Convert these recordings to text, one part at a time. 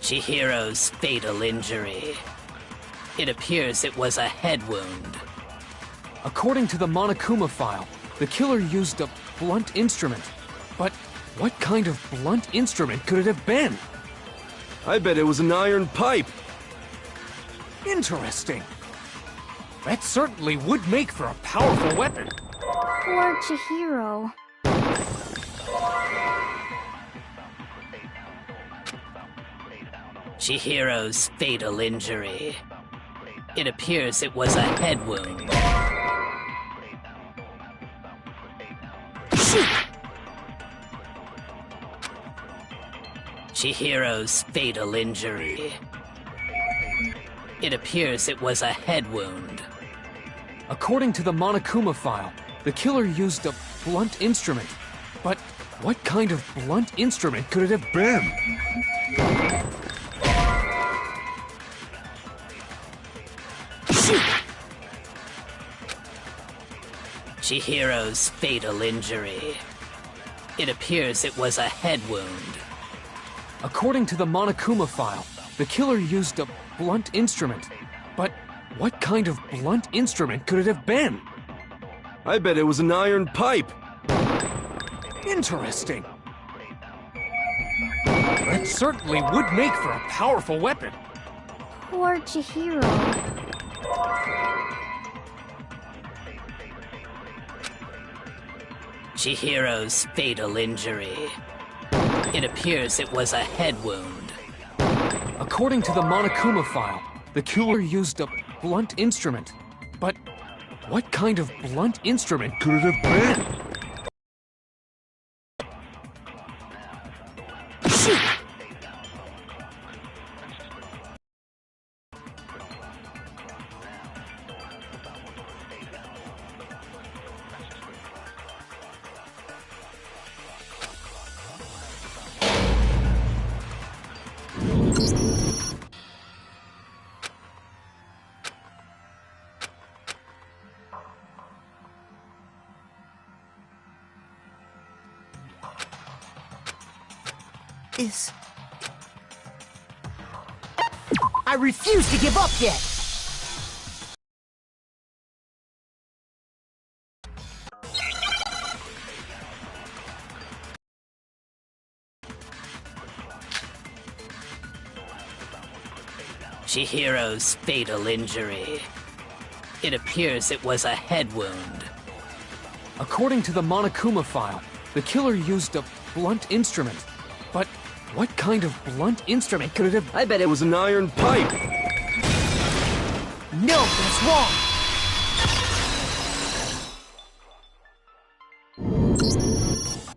Chihiro's fatal injury. It appears it was a head wound. According to the Monokuma file, the killer used a blunt instrument. But what kind of blunt instrument could it have been? I bet it was an iron pipe. Interesting. That certainly would make for a powerful weapon. Poor Chihiro. Chihiro's fatal injury. It appears it was a head wound. Chihiro's fatal injury. It appears it was a head wound. According to the Monokuma file, the killer used a blunt instrument. But what kind of blunt instrument could it have been? Chihiro's fatal injury. It appears it was a head wound. According to the Monokuma file, the killer used a blunt instrument. But what kind of blunt instrument could it have been? I bet it was an iron pipe. Interesting. That certainly would make for a powerful weapon. Poor Chihiro. Chihiro's fatal injury. It appears it was a head wound. According to the Monokuma file, the killer used a blunt instrument. But what kind of blunt instrument could it have been? I refuse to give up yet! Chihiro's fatal injury. It appears it was a head wound. According to the Monokuma file, the killer used a blunt instrument. But what kind of blunt instrument could it have... I bet it was an iron pipe. No, that's wrong!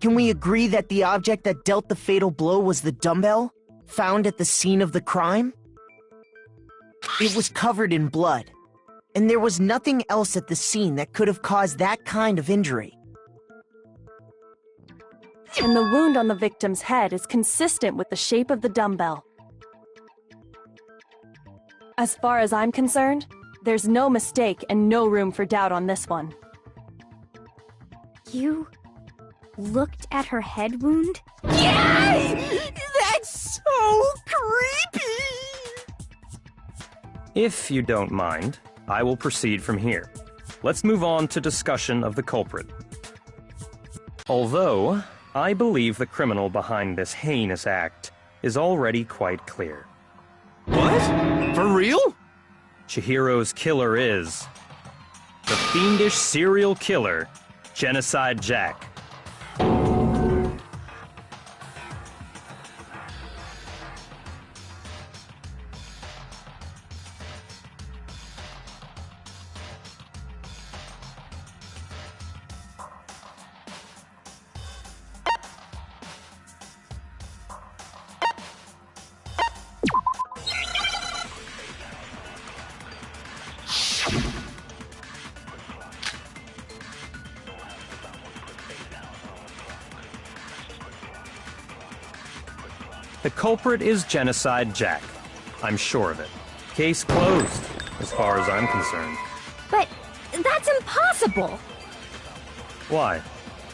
Can we agree that the object that dealt the fatal blow was the dumbbell, found at the scene of the crime? It was covered in blood, and there was nothing else at the scene that could have caused that kind of injury. And the wound on the victim's head is consistent with the shape of the dumbbell. As far as I'm concerned, there's no mistake and no room for doubt on this one. You looked at her head wound? Yay! That's so creepy! If you don't mind, I will proceed from here. Let's move on to discussion of the culprit. Although, I believe the criminal behind this heinous act is already quite clear. What? For real? Chihiro's killer is the fiendish serial killer, Genocide Jack. The culprit is Genocide Jack. I'm sure of it. Case closed, as far as I'm concerned. But that's impossible! Why?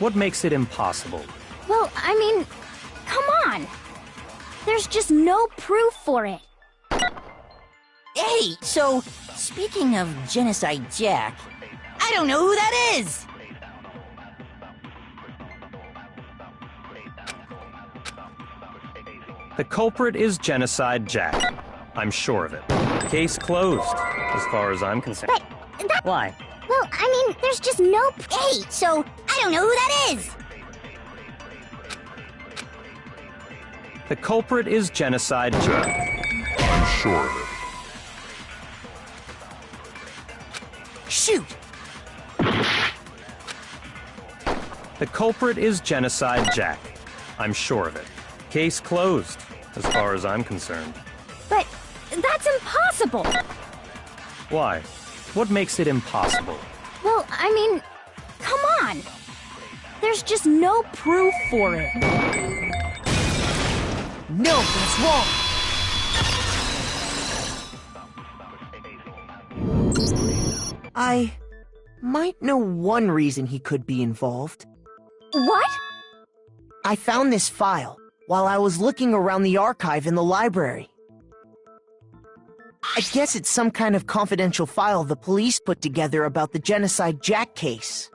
What makes it impossible? Well, I mean, come on! there's just no proof for it. Hey, so, speaking of Genocide Jack, I don't know who that is! The culprit is Genocide Jack. I'm sure of it. Case closed, as far as I'm concerned. But that... Why? Well, I mean, there's just no... Hey, so, I don't know who that is! The culprit is Genocide Jack. I'm sure of it. Shoot! The culprit is Genocide Jack. I'm sure of it. Case closed, as far as I'm concerned. But that's impossible. Why? What makes it impossible? Well, I mean, come on. There's just no proof for it. No, that's wrong. I might know one reason he could be involved. What? I found this file while I was looking around the archive in the library. I guess it's some kind of confidential file the police put together about the Genocide Jack case.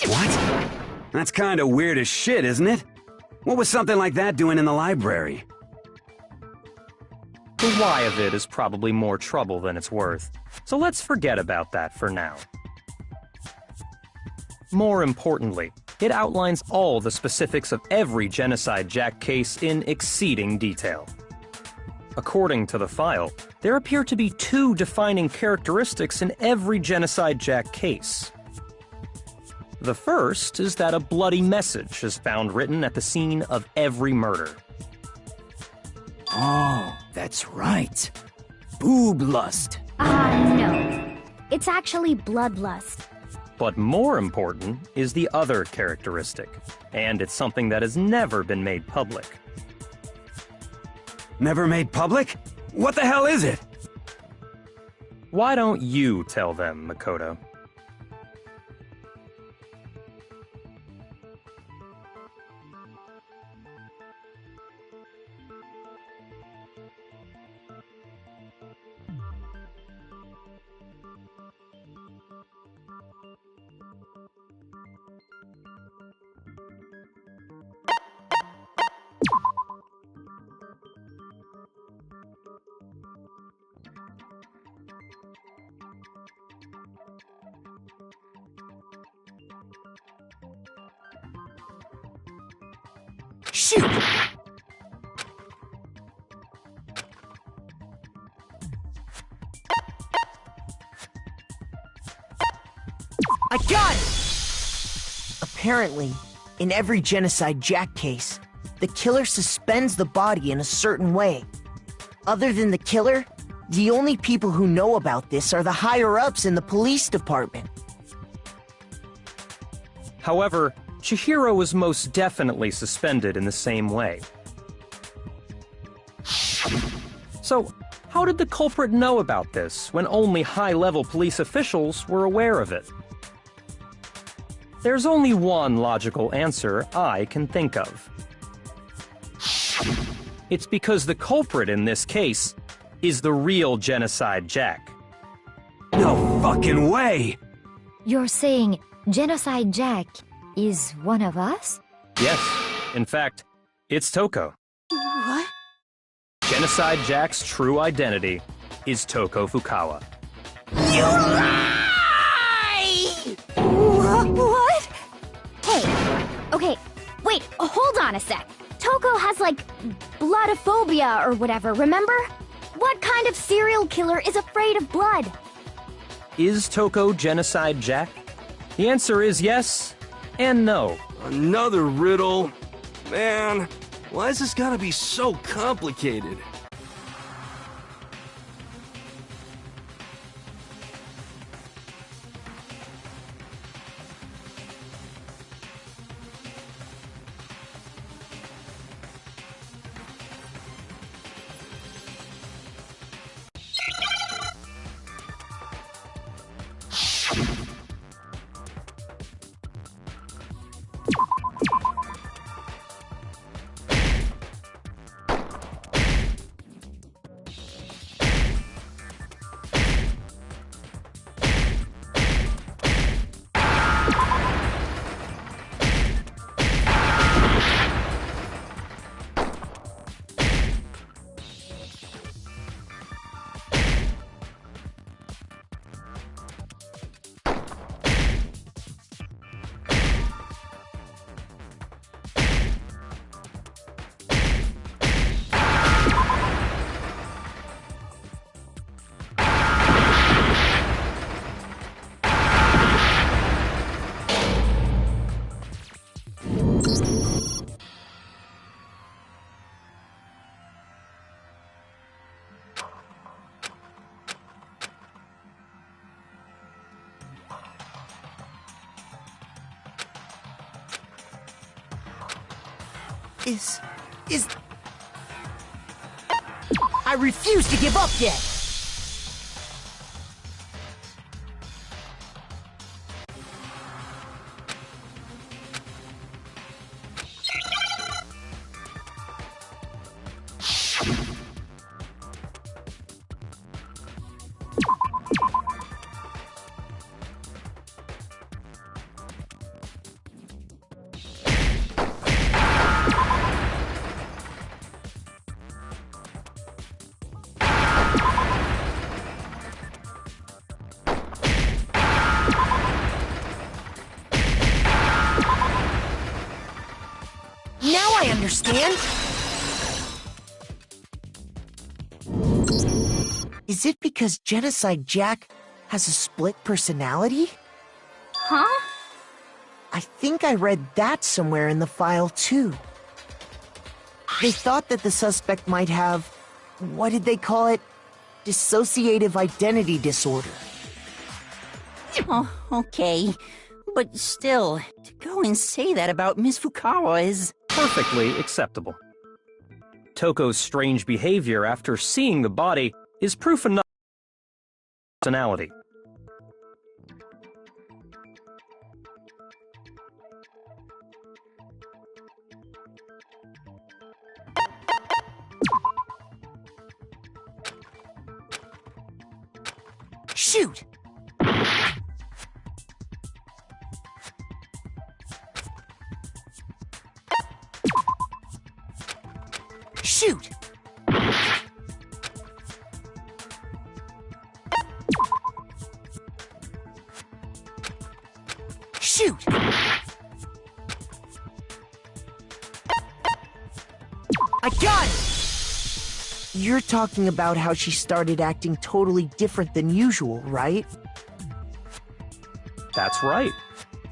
What? That's kinda weird as shit, isn't it? What was something like that doing in the library? The why of it is probably more trouble than it's worth, so let's forget about that for now. More importantly, it outlines all the specifics of every Genocide Jack case in exceeding detail. According to the file, there appear to be two defining characteristics in every Genocide Jack case. The first is that a bloody message is found written at the scene of every murder. Oh, that's right. Boob lust. No. It's actually bloodlust. But more important is the other characteristic, and it's something that has never been made public. Never made public? What the hell is it? Why don't you tell them, Makoto? Shoot! I got it! Apparently, in every Genocide Jack case, the killer suspends the body in a certain way. Other than the killer, the only people who know about this are the higher-ups in the police department. However, Chihiro was most definitely suspended in the same way. So, how did the culprit know about this when only high-level police officials were aware of it? There's only one logical answer I can think of. It's because the culprit in this case is the real Genocide Jack. No fucking way! You're saying Genocide Jack is one of us? Yes, in fact, it's Toko. What? Genocide Jack's true identity is Toko Fukawa. You lie! What? Hey, okay, wait, hold on a sec. Toko has, like, bloodophobia or whatever, remember? What kind of serial killer is afraid of blood? Is Toko Genocide Jack? The answer is yes and no. Another riddle? Man, why is this gotta be so complicated? Is... I refuse to give up yet! Now I understand! Is it because Genocide Jack has a split personality? Huh? I think I read that somewhere in the file, too. They thought that the suspect might have... what did they call it? Dissociative identity disorder. Oh, okay. But still, to go and say that about Miss Fukawa is... perfectly acceptable. Toko's strange behavior after seeing the body is proof enough of personality. Shoot! Shoot! Shoot! I got it! You're talking about how she started acting totally different than usual, right? That's right.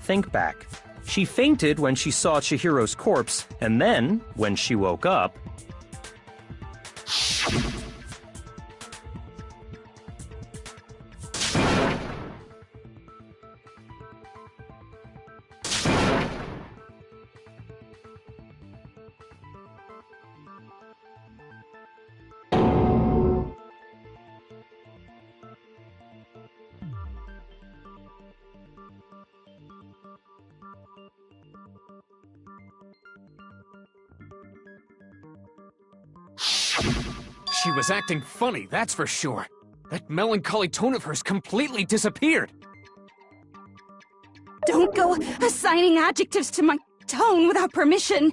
Think back. She fainted when she saw Chihiro's corpse, and then, when she woke up... She was acting funny, that's for sure. That melancholy tone of hers completely disappeared. Don't go assigning adjectives to my tone without permission.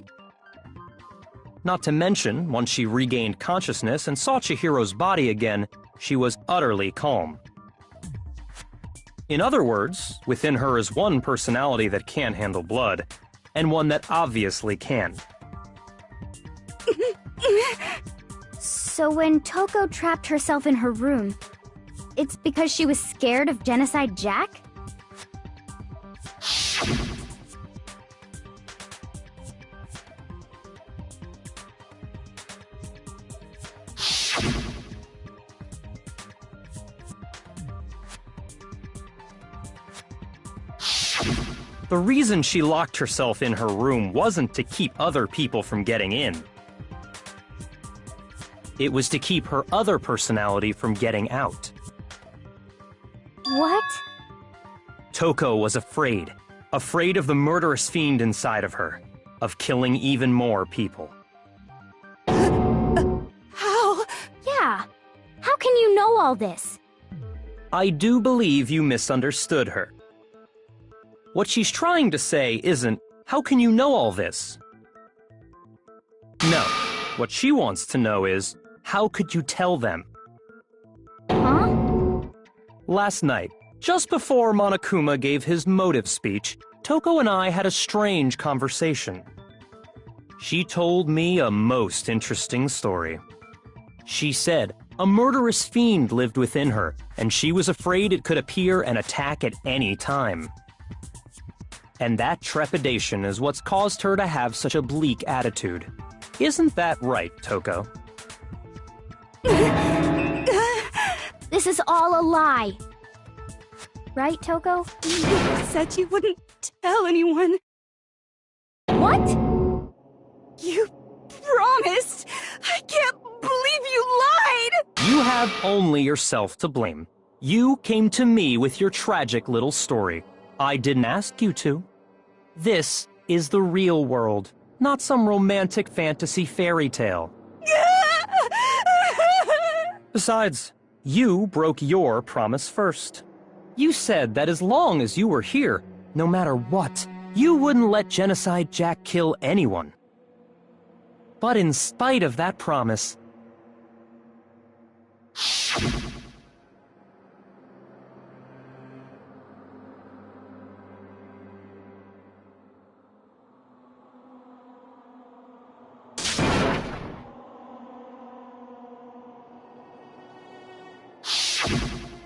Not to mention, once she regained consciousness and saw Chihiro's body again, she was utterly calm. In other words, within her is one personality that can't handle blood, and one that obviously can. So when Toko trapped herself in her room, it's because she was scared of Genocide Jack? The reason she locked herself in her room wasn't to keep other people from getting in. It was to keep her other personality from getting out. What? Toko was afraid. Afraid of the murderous fiend inside of her. Of killing even more people. How? Yeah. How can you know all this? I do believe you misunderstood her. What she's trying to say isn't, how can you know all this? No. What she wants to know is, how could you tell them? Huh? Last night, just before Monokuma gave his motive speech, Toko and I had a strange conversation. She told me a most interesting story. She said a murderous fiend lived within her, and she was afraid it could appear and attack at any time. And that trepidation is what's caused her to have such a bleak attitude. Isn't that right, Toko? This is all a lie. Right, Toko? You said you wouldn't tell anyone. What? You promised! I can't believe you lied! You have only yourself to blame. You came to me with your tragic little story. I didn't ask you to. This is the real world, not some romantic fantasy fairy tale. Besides, you broke your promise first. You said that as long as you were here, no matter what, you wouldn't let Genocide Jack kill anyone. But in spite of that promise,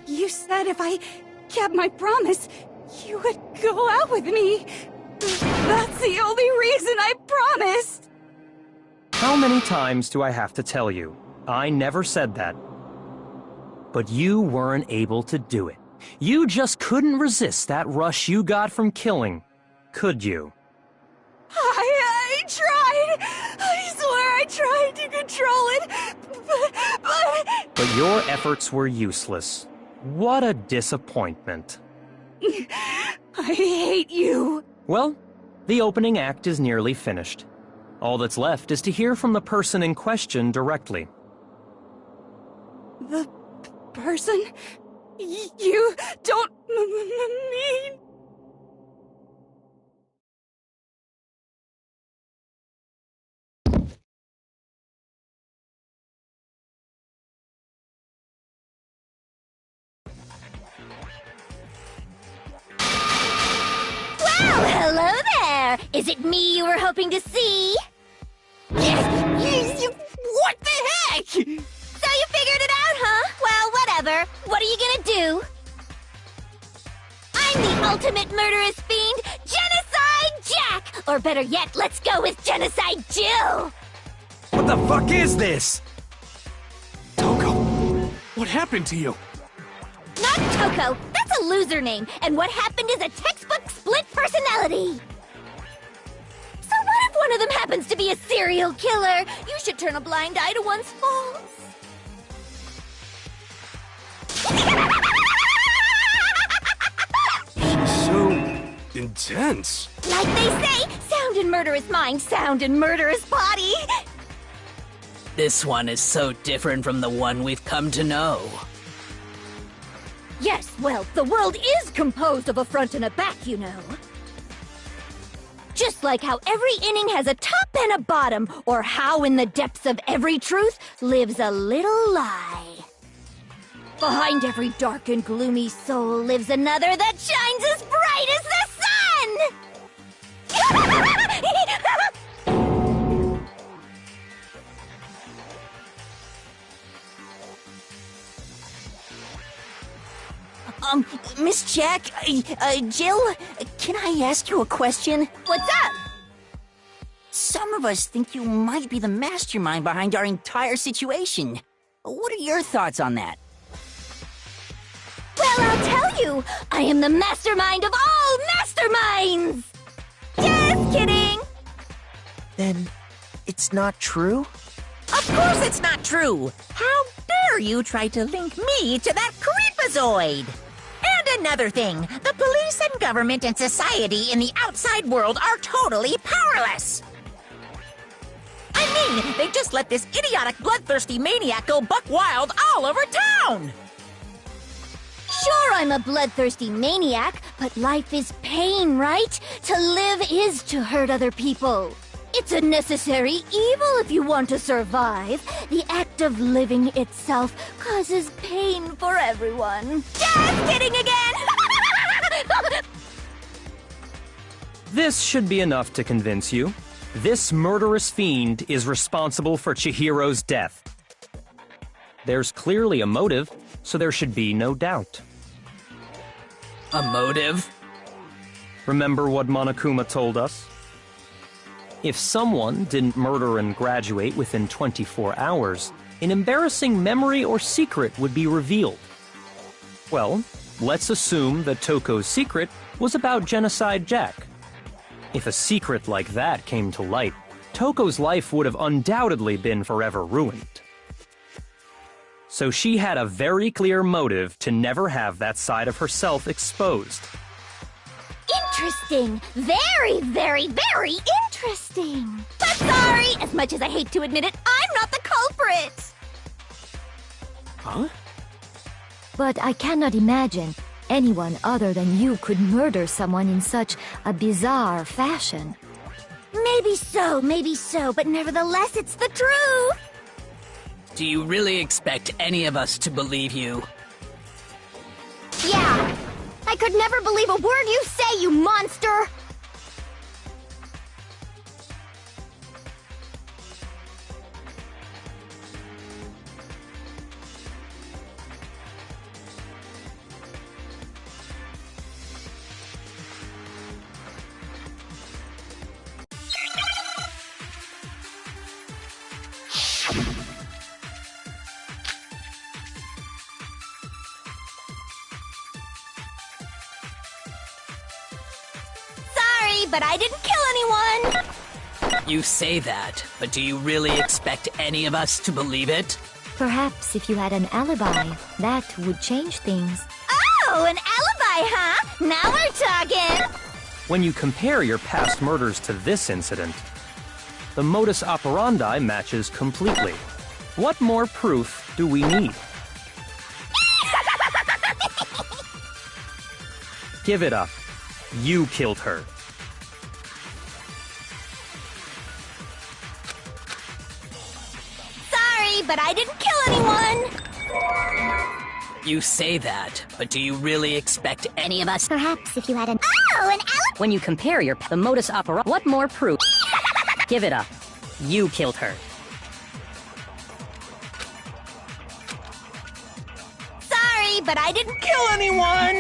You said if I kept my promise, you would go out with me. That's the only reason I promised. how many times do I have to tell you? I never said that. But you weren't able to do it. You just couldn't resist that rush you got from killing, could you? I tried. I swear I tried to control it, But your efforts were useless. What a disappointment. I hate you. Well, the opening act is nearly finished. All that's left is to hear from the person in question directly. The person you don't mean. Well, hello there! Is it me you were hoping to see? What the heck? So you figured it out, huh? Well, whatever. What are you gonna do? I'm the ultimate murderous fiend, Genocide Jack! Or better yet, let's go with Genocide Jill! What the fuck is this? Toko, what happened to you? Not Toko, that's a loser name, and what happened is a textbook split personality! So what if one of them happens to be a serial killer? You should turn a blind eye to one's faults. So intense. Like they say, sound in murderous mind, sound in murderous body. This one is so different from the one we've come to know. Yes, well, the world is composed of a front and a back, you know. Just like how every inning has a top and a bottom, or how in the depths of every truth lives a little lie. Behind every dark and gloomy soul lives another that shines as bright as the sun! Miss Jack, Jill, can I ask you a question? What's up? Some of us think you might be the mastermind behind our entire situation. What are your thoughts on that? Well, I'll tell you! I am the mastermind of all masterminds! Just kidding! Then it's not true? Of course it's not true! How dare you try to link me to that creepazoid! And another thing, the police and government and society in the outside world are totally powerless! I mean, they just let this idiotic, bloodthirsty maniac go buck wild all over town! Sure, I'm a bloodthirsty maniac, but life is pain, right? To live is to hurt other people. It's a necessary evil if you want to survive. The act of living itself causes pain for everyone. Just kidding again! This should be enough to convince you. This murderous fiend is responsible for Chihiro's death. There's clearly a motive, so there should be no doubt. A motive? Remember what Monokuma told us? If someone didn't murder and graduate within 24 hours, an embarrassing memory or secret would be revealed. Well, let's assume that Toko's secret was about Genocide Jack. If a secret like that came to light, Toko's life would have undoubtedly been forever ruined. So she had a very clear motive to never have that side of herself exposed. Interesting. Very, very, very interesting. But sorry, as much as I hate to admit it, I'm not the culprit. Huh? But I cannot imagine anyone other than you could murder someone in such a bizarre fashion. Maybe so, but nevertheless, it's the truth. Do you really expect any of us to believe you? Yeah. I could never believe a word you say, you monster! But I didn't kill anyone! You say that, but do you really expect any of us to believe it? Perhaps if you had an alibi, that would change things. Oh, an alibi, huh? Now we're talking! When you compare your past murders to this incident, the modus operandi matches completely. What more proof do we need? Give it up. You killed her. But I didn't kill anyone! You say that, but do you really expect any of us? Perhaps if you had an... Oh, an alibi! When you compare the modus operandi... What more proof? Give it up. You killed her. Sorry, but I didn't kill anyone!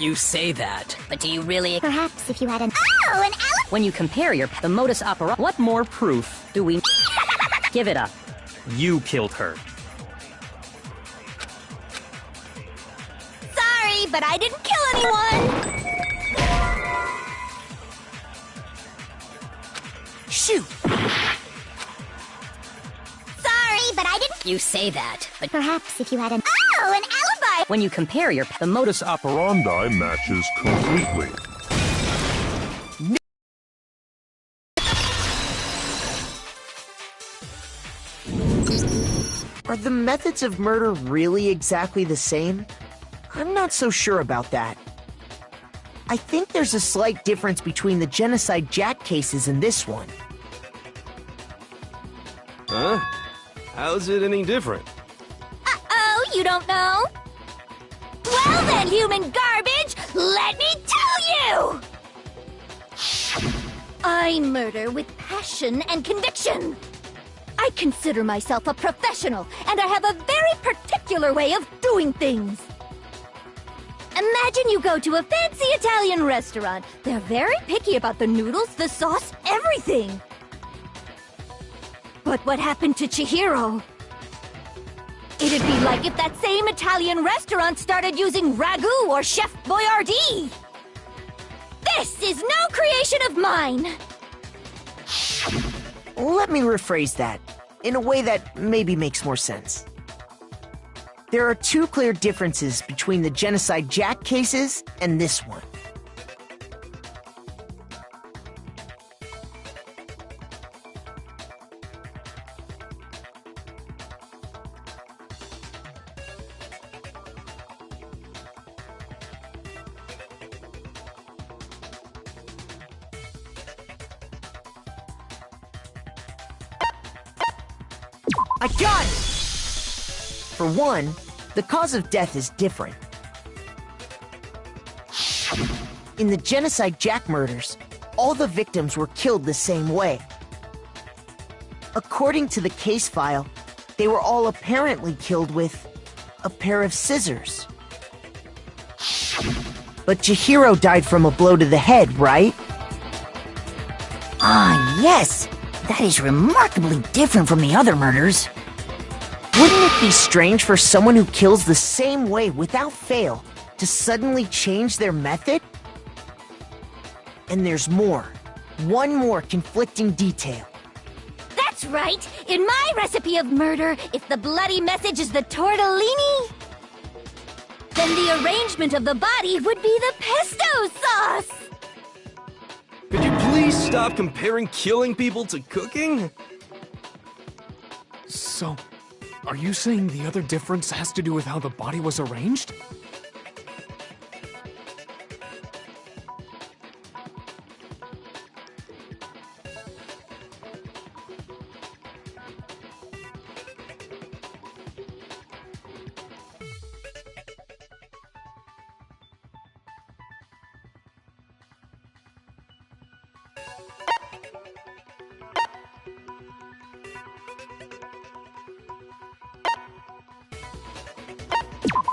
You say that, but do you really... Perhaps if you had an... Oh, an alibi! When you compare the modus operandi... What more proof do we... Give it up. You killed her. Sorry, but I didn't kill anyone! Shoot! Sorry, but I didn't... You say that, but... Perhaps if you had an... Oh, an alibi! When you compare the modus operandi matches completely. Are the methods of murder really exactly the same? I'm not so sure about that. I think there's a slight difference between the Genocide Jack cases and this one. Huh? How's it any different? Uh-oh, you don't know? Well then, human garbage, let me tell you! I murder with passion and conviction. I consider myself a professional, and I have a very particular way of doing things. Imagine you go to a fancy Italian restaurant. They're very picky about the noodles, the sauce, everything. But what happened to Chihiro? It'd be like if that same Italian restaurant started using ragu or Chef Boyardee. This is no creation of mine. Let me rephrase that, in a way that maybe makes more sense. There are two clear differences between the Genocide Jack cases and this one. I got it! For one, the cause of death is different. In the Genocide Jack murders, all the victims were killed the same way. According to the case file, they were all apparently killed with a pair of scissors. But Chihiro died from a blow to the head, right? Ah, yes! That is remarkably different from the other murders. Wouldn't it be strange for someone who kills the same way without fail to suddenly change their method? And there's more. one more conflicting detail. That's right! In my recipe of murder, if the bloody message is the tortellini, then the arrangement of the body would be the pesto sauce! Could you please stop comparing killing people to cooking? So, are you saying the other difference has to do with how the body was arranged?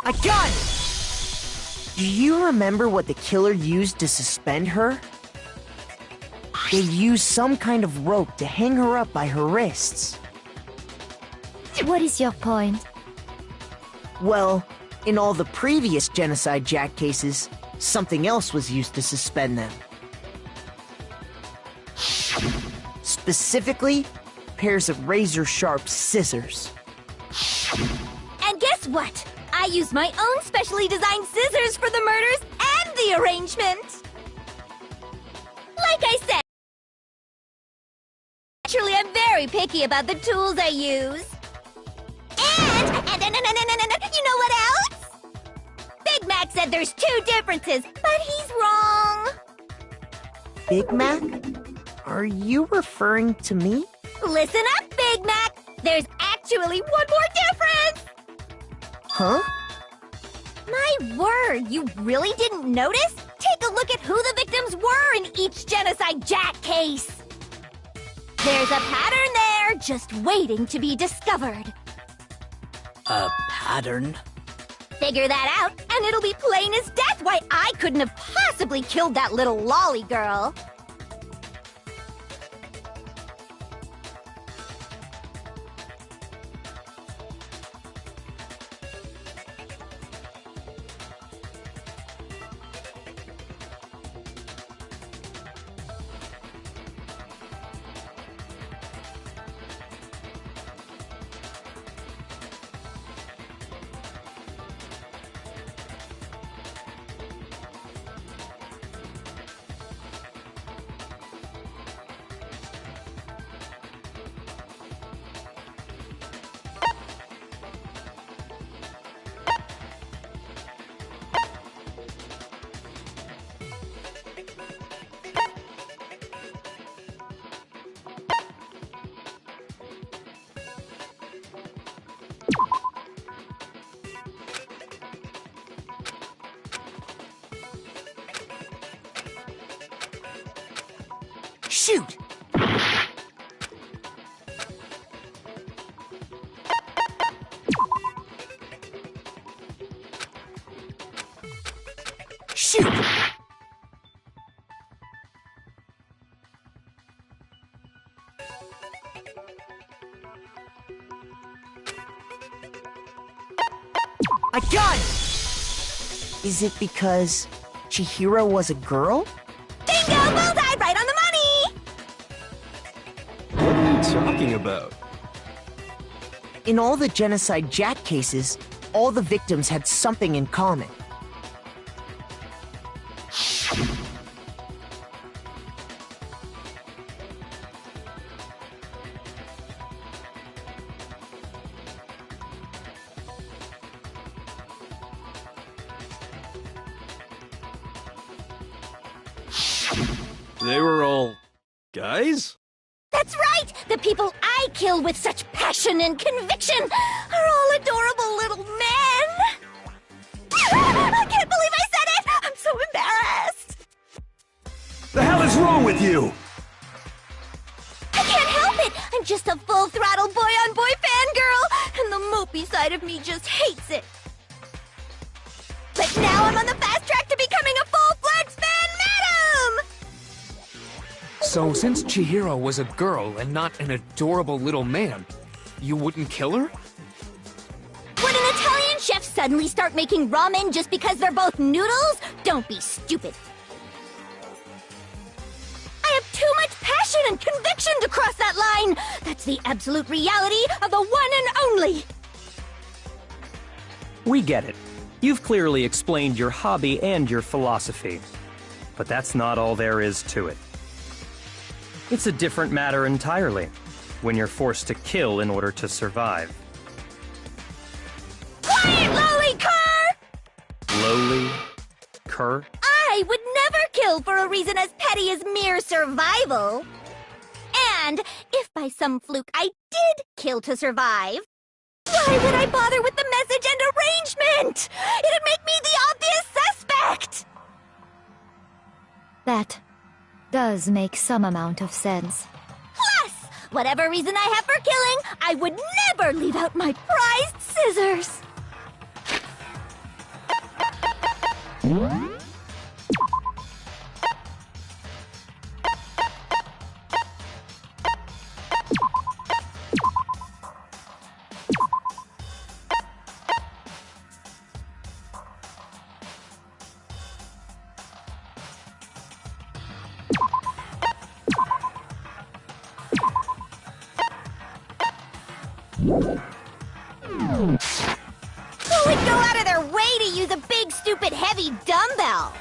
I got it! Do you remember what the killer used to suspend her? They used some kind of rope to hang her up by her wrists. What is your point? Well, in all the previous Genocide Jack cases, something else was used to suspend them. Specifically, pairs of razor-sharp scissors. And guess what? I used my own specially designed scissors for the murders and the arrangement! Like I said, naturally I'm very picky about the tools I use. And you know what else? Big Mac said there's two differences, but he's wrong. Big Mac? Are you referring to me? Listen up, Big Mac! There's actually one more difference! Huh? My word, you really didn't notice? Take a look at who the victims were in each Genocide Jack case. There's a pattern there, just waiting to be discovered. A pattern? Figure that out, and it'll be plain as death why I couldn't have possibly killed that little lolly girl. Shoot! Shoot! I got it! Is it because Chihiro was a girl? Bingo! Bullseye! Right on the money! What are you talking about? In all the Genocide Jack cases, all the victims had something in common. They were all guys? That's right! The people I kill with such passion and conviction are all adorable little men! I can't believe I said it! I'm so embarrassed! The hell is wrong with you? I can't help it! I'm just a full-throttle boy-on-boy fangirl, and the mopey side of me just hates it. But now I'm on the fast track to becoming a full-fledged fan madam! So, since Chihiro was a girl and not an adorable little man, you wouldn't kill her? Would an Italian chef suddenly start making ramen just because they're both noodles? Don't be stupid. I have too and conviction to cross that line. That's the absolute reality of the one and only. We get it. You've clearly explained your hobby and your philosophy. But that's not all there is to it. It's a different matter entirely, when you're forced to kill in order to survive. Quiet, lowly cur! Lowly cur? I would never kill for a reason as petty as mere survival. And if by some fluke I did kill to survive, why would I bother with the message and arrangement? It'd make me the obvious suspect! That does make some amount of sense. Plus, whatever reason I have for killing, I would never leave out my prized scissors. Who would go out of their way to use a big, stupid, heavy dumbbell?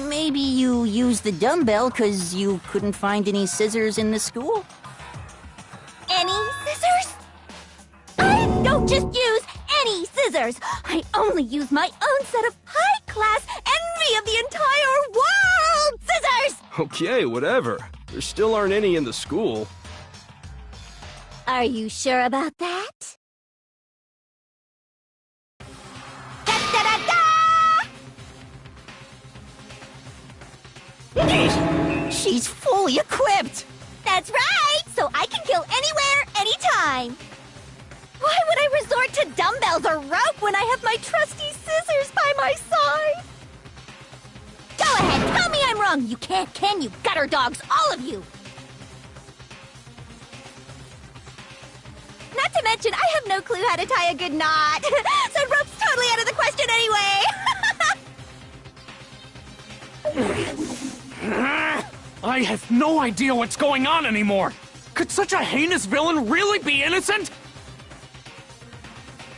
Maybe you used the dumbbell because you couldn't find any scissors in the school? Any scissors? I don't just use any scissors. I only use my own set of high-class envy of the entire world scissors! Okay, whatever. There still aren't any in the school. Are you sure about that? She's fully equipped! That's right! So I can kill anywhere, anytime! Why would I resort to dumbbells or rope when I have my trusty scissors by my side? Go ahead, tell me I'm wrong! You can't, can you, gutter dogs, all of you! Not to mention, I have no clue how to tie a good knot. So rope's totally out of the question anyway! I have no idea what's going on anymore! Could such a heinous villain really be innocent?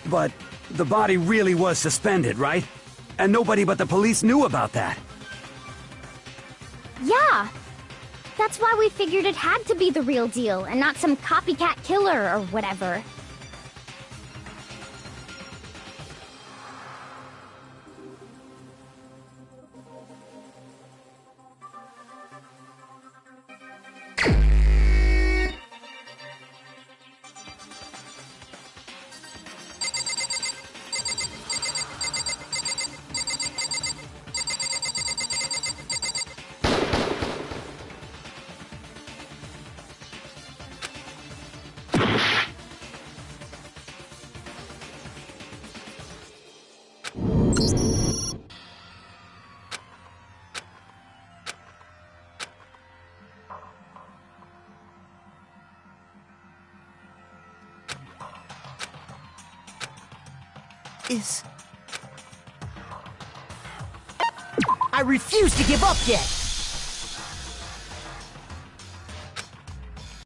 But the body really was suspended, right? And nobody but the police knew about that. Yeah. That's why we figured it had to be the real deal and not some copycat killer or whatever. I refuse to give up yet!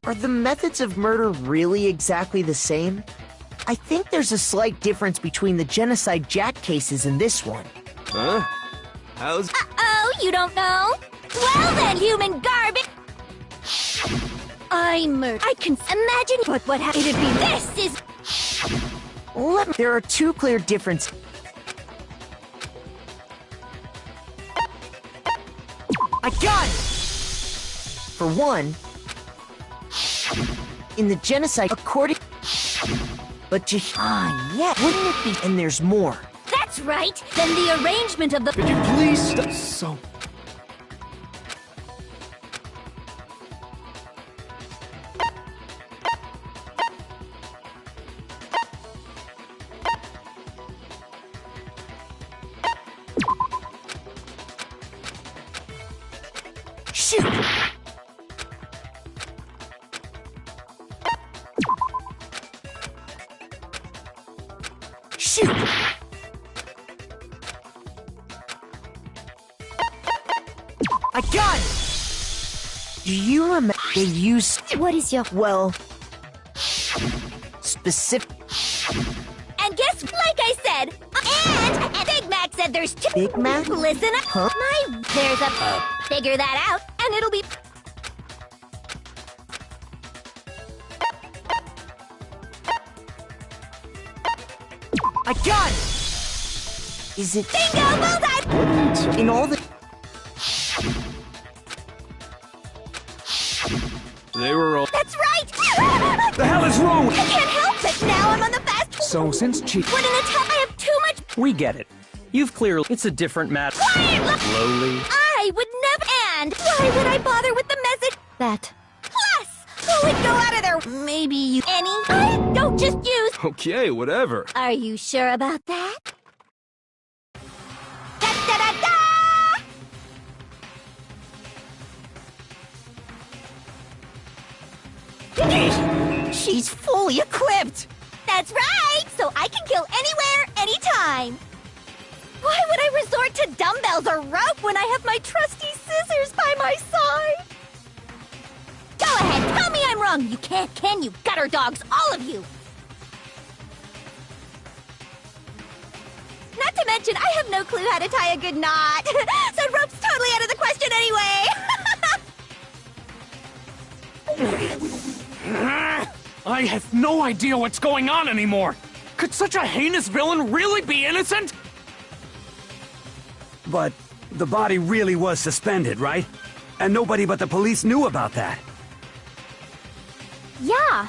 Are the methods of murder really exactly the same? I think there's a slight difference between the Genocide Jack cases and this one. Huh? How's... Uh-oh, you don't know? Well then, human garbage! I can imagine what happened. It'd be this is... There are two clear differences. I got it! For one, in the genocide, according... But just... yeah, wouldn't it be... And there's more. That's right! Then the arrangement of the... Could you please stop? So... Shoot! I got it! Do you remember they used... What is your... well... specific... And guess, like I said, and Big Mac said there's two. Big Mac? Listen up. Huh? There's a... figure that out, and it'll be... I got it! Is it... Bingo! Bullseye! in all the... They were all... That's right! The hell is wrong with I can't help it! Now I'm on the fast... So since Chief... What an attack! I have too much... We get it. You've clearly... It's a different matter. Quiet! Slowly. I would never... And why would I bother with the message? That. Plus, who would go out of there? Maybe you... Any? Don't just use... Okay, whatever. Are you sure about that? She's fully equipped! That's right! So I can kill anywhere, anytime! Why would I resort to dumbbells or rope when I have my trusty scissors by my side? Go ahead, tell me I'm wrong! You can't, can you, gutter dogs, all of you! Not to mention, I have no clue how to tie a good knot! So rope's totally out of the question anyway! I have no idea what's going on anymore! Could such a heinous villain really be innocent? But the body really was suspended, right? And nobody but the police knew about that. Yeah.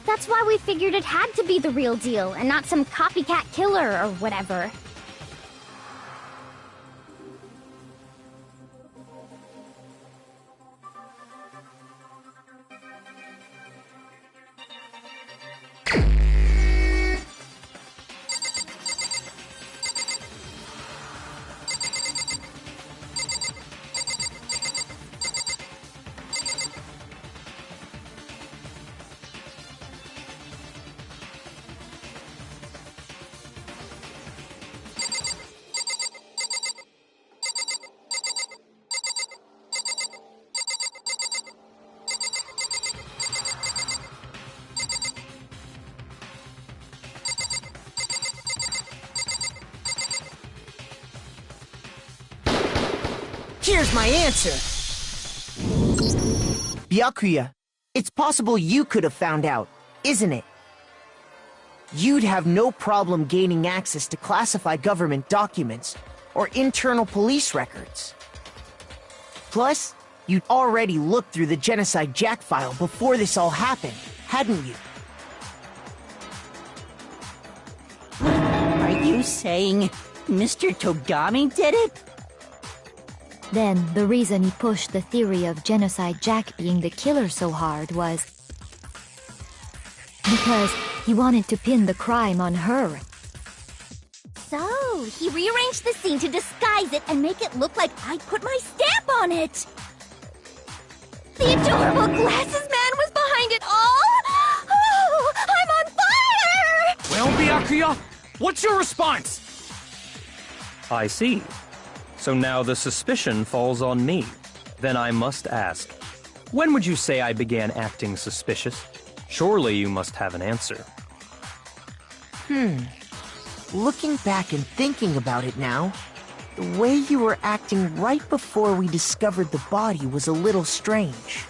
That's why we figured it had to be the real deal and not some copycat killer or whatever. Here's my answer! Byakuya, it's possible you could have found out, isn't it? You'd have no problem gaining access to classified government documents or internal police records. Plus, you'd already looked through the Genocide Jack file before this all happened, hadn't you? Are you saying Mr. Togami did it? Then, the reason he pushed the theory of Genocide Jack being the killer so hard was... because he wanted to pin the crime on her. So, he rearranged the scene to disguise it and make it look like I put my stamp on it! The adorable glasses man was behind it all! Oh, I'm on fire! Well, Byakuya, what's your response? I see. So now the suspicion falls on me. Then I must ask, when would you say I began acting suspicious? Surely you must have an answer. Looking back and thinking about it now, the way you were acting right before we discovered the body was a little strange.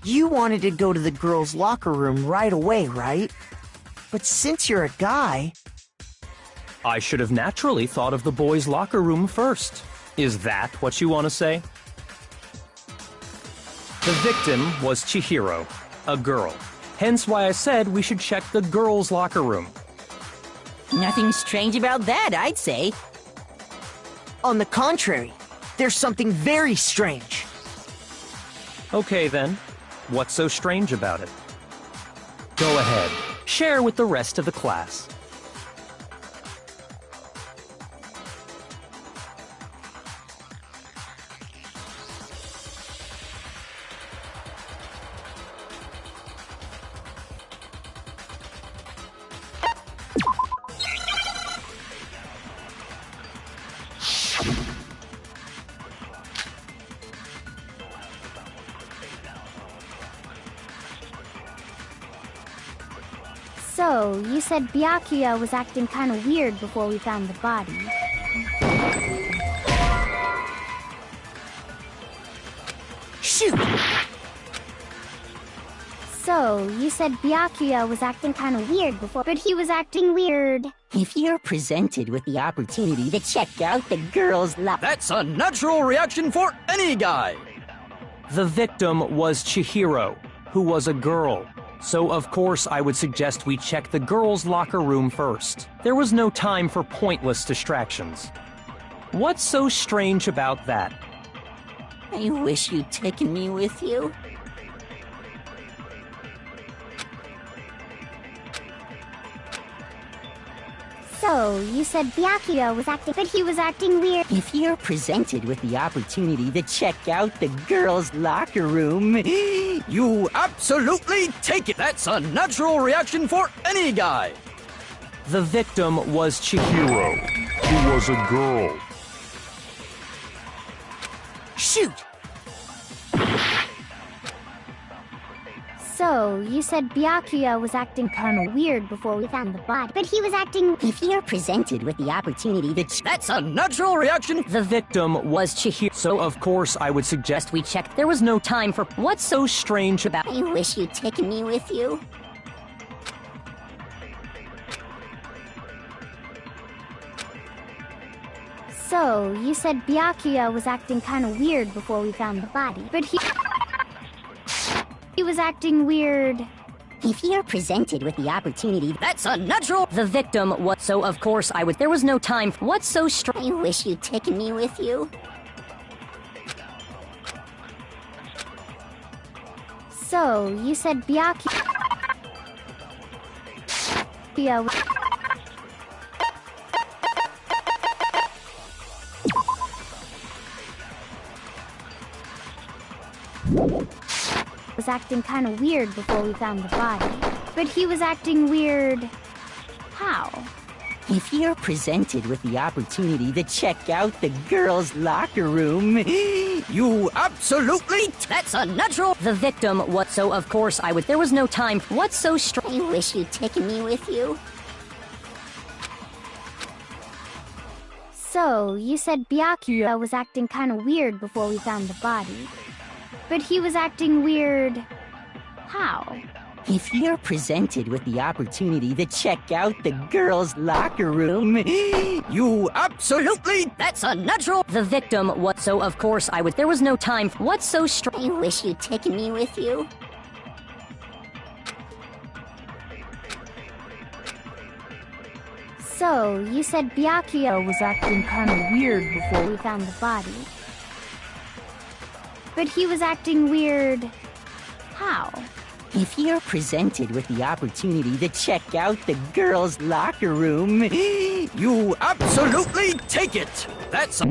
You wanted to go to the girls' locker room right away, right? But since you're a guy... I should have naturally thought of the boys' locker room first. Is that what you want to say? The victim was Chihiro, a girl. Hence why I said we should check the girls' locker room. Nothing strange about that, I'd say. On the contrary, there's something very strange. Okay then, what's so strange about it? Go ahead, share with the rest of the class. So, you said Byakuya was acting kinda weird before we found the body. Shoot! So, you said Byakuya was acting kinda weird before, but he was acting weird. If you're presented with the opportunity to check out the girl's life... That's a natural reaction for any guy! The victim was Chihiro, who was a girl. So of course I would suggest we check the girls' locker room first. There was no time for pointless distractions. What's so strange about that? I wish you'd taken me with you. So, you said Byakuya was acting, but he was acting weird. If you're presented with the opportunity to check out the girls' locker room, You absolutely take it! That's a natural reaction for any guy! The victim was Chihiro, who was a girl. Shoot! So, you said Byakuya was acting kinda weird before we found the body, but he was acting... If you're presented with the opportunity to... That's a natural reaction! The victim was Chihiro, so of course I would suggest we check. There was no time for... What's so strange about... I wish you'd taken me with you. So, you said Byakuya was acting kinda weird before we found the body, but he was acting weird. If you're presented with the opportunity... That's a natural... The victim was... So of course I would... There was no time. What's so strange? I wish you'd taken me with you. So, you said Byakuya was acting kinda weird before we found the body, but he was acting weird... How? If you're presented with the opportunity to check out the girls' locker room, You absolutely... That's a natural... The victim was... So of course I would... There was no time. What's so strange? I wish you'd taken me with you. So, you said Byakuya was acting kinda weird before we found the body, but he was acting weird... How? If you're presented with the opportunity to check out the girls' locker room, You absolutely... That's a natural... The victim was... So of course I would... There was no time. What's so strange? I wish you'd taken me with you. So, you said Byakuya was acting kinda weird before we found the body, but he was acting weird... How? If you're presented with the opportunity to check out the girls' locker room, You absolutely take it! That's a...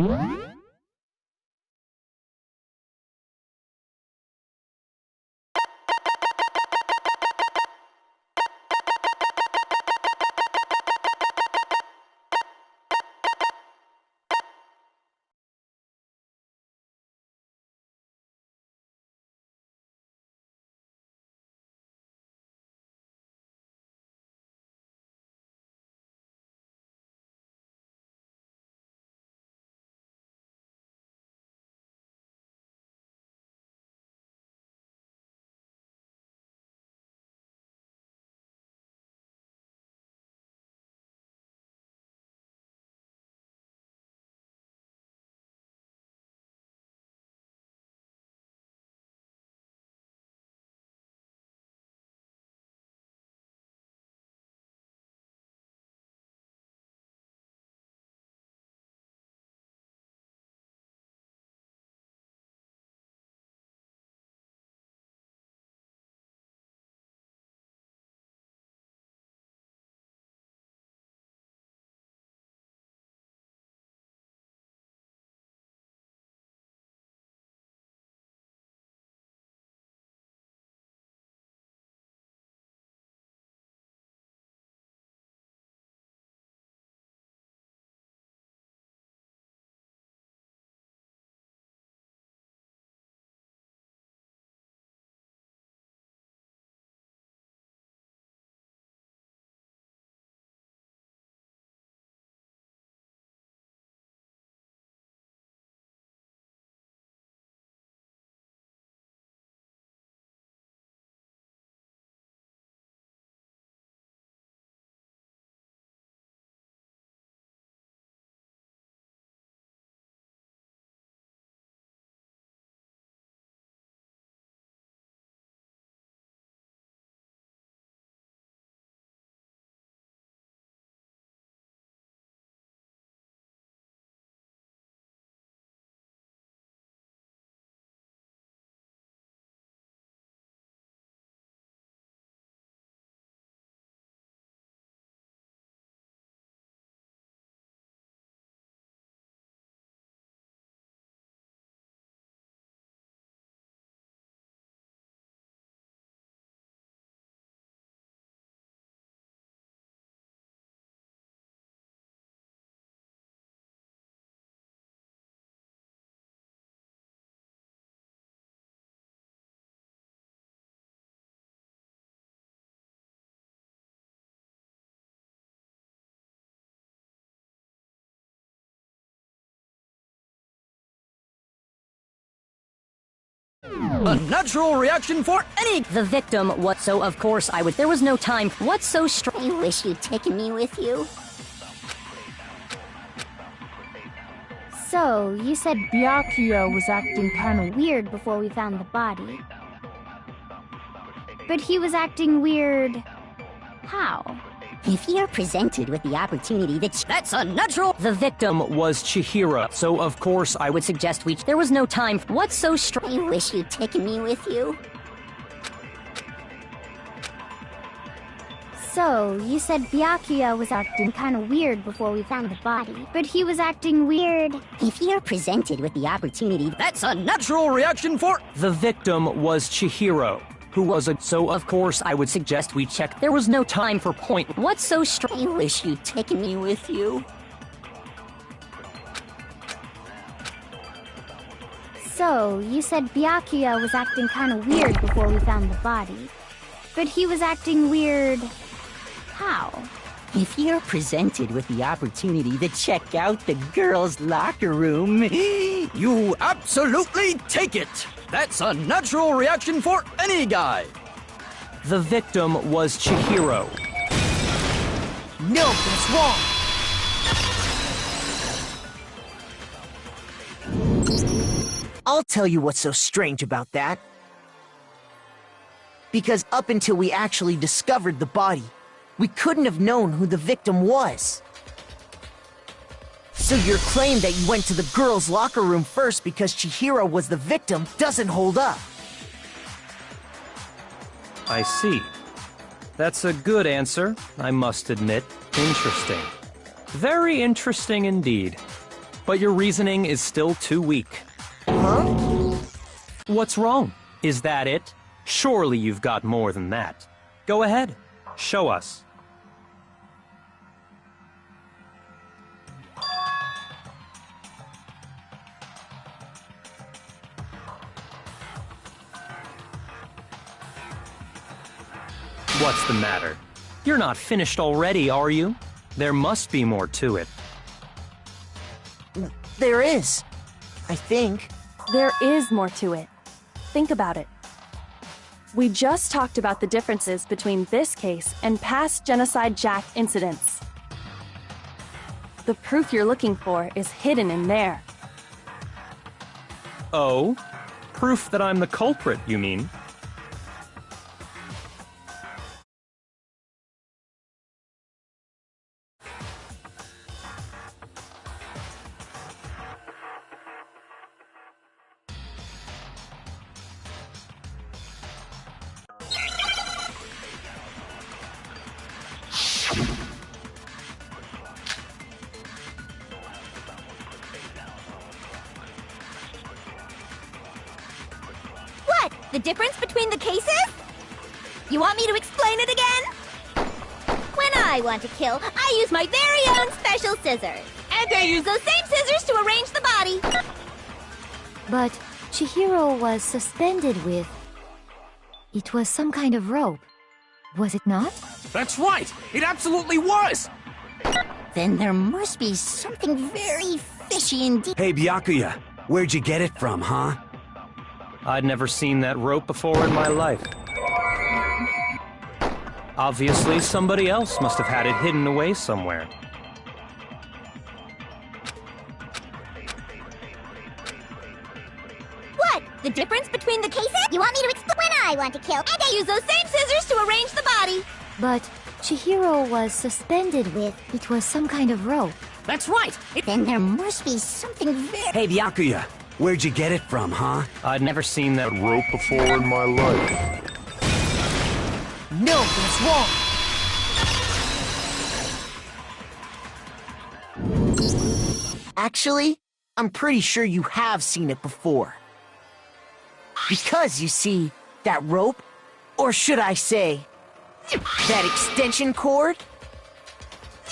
A natural reaction for any. The victim, what? So, of course, I would. There was no time. What's so I wish you'd taken me with you. So, you said Byakuya was acting kinda weird before we found the body. But he was acting weird... how? If you're presented with the opportunity That's unnatural! The victim was Chihiro, so of course I would suggest we... There was no time. What's so I wish you'd taken me with you. So, you said Byakuya was acting kinda weird before we found the body. But he was acting weird... If you're presented with the opportunity... That's a natural reaction for... The victim was Chihiro, who was a... So of course I would suggest we check. There was no time for point. What's so I wish you'd taken me with you. So, you said Byakuya was acting kinda weird before we found the body. But he was acting weird... how? If you're presented with the opportunity to check out the girls' locker room... You absolutely take it! That's a natural reaction for any guy! The victim was Chihiro. No, that's wrong! I'll tell you what's so strange about that. Because up until we actually discovered the body, we couldn't have known who the victim was. So your claim that you went to the girls' locker room first because Chihiro was the victim doesn't hold up. I see. That's a good answer, I must admit. Interesting. Very interesting indeed. But your reasoning is still too weak. Huh? What's wrong? Is that it? Surely you've got more than that. Go ahead. Show us. What's the matter? You're not finished already, are you? There must be more to it. There is. I think. There is more to it. Think about it. We just talked about the differences between this case and past Genocide Jack incidents. The proof you're looking for is hidden in there. Oh? Proof that I'm the culprit, you mean? The difference between the cases? You want me to explain it again? When I want to kill, I use my very own special scissors. And I use those same scissors to arrange the body. But Chihiro was suspended with... It was some kind of rope. Was it not? That's right! It absolutely was! Then there must be something very fishy indeed. Hey, Byakuya, where'd you get it from, huh? I'd never seen that rope before in my life. Obviously, somebody else must have had it hidden away somewhere. What? The difference between the cases? You want me to explain? When I want to kill, and I use those same scissors to arrange the body. But Chihiro was suspended with... It was some kind of rope. That's right! Then there must be something very... Hey, Byakuya, where'd you get it from, huh? I'd never seen that rope before in my life. No, that's wrong! Actually, I'm pretty sure you have seen it before. Because, you see, that rope, or should I say, that extension cord?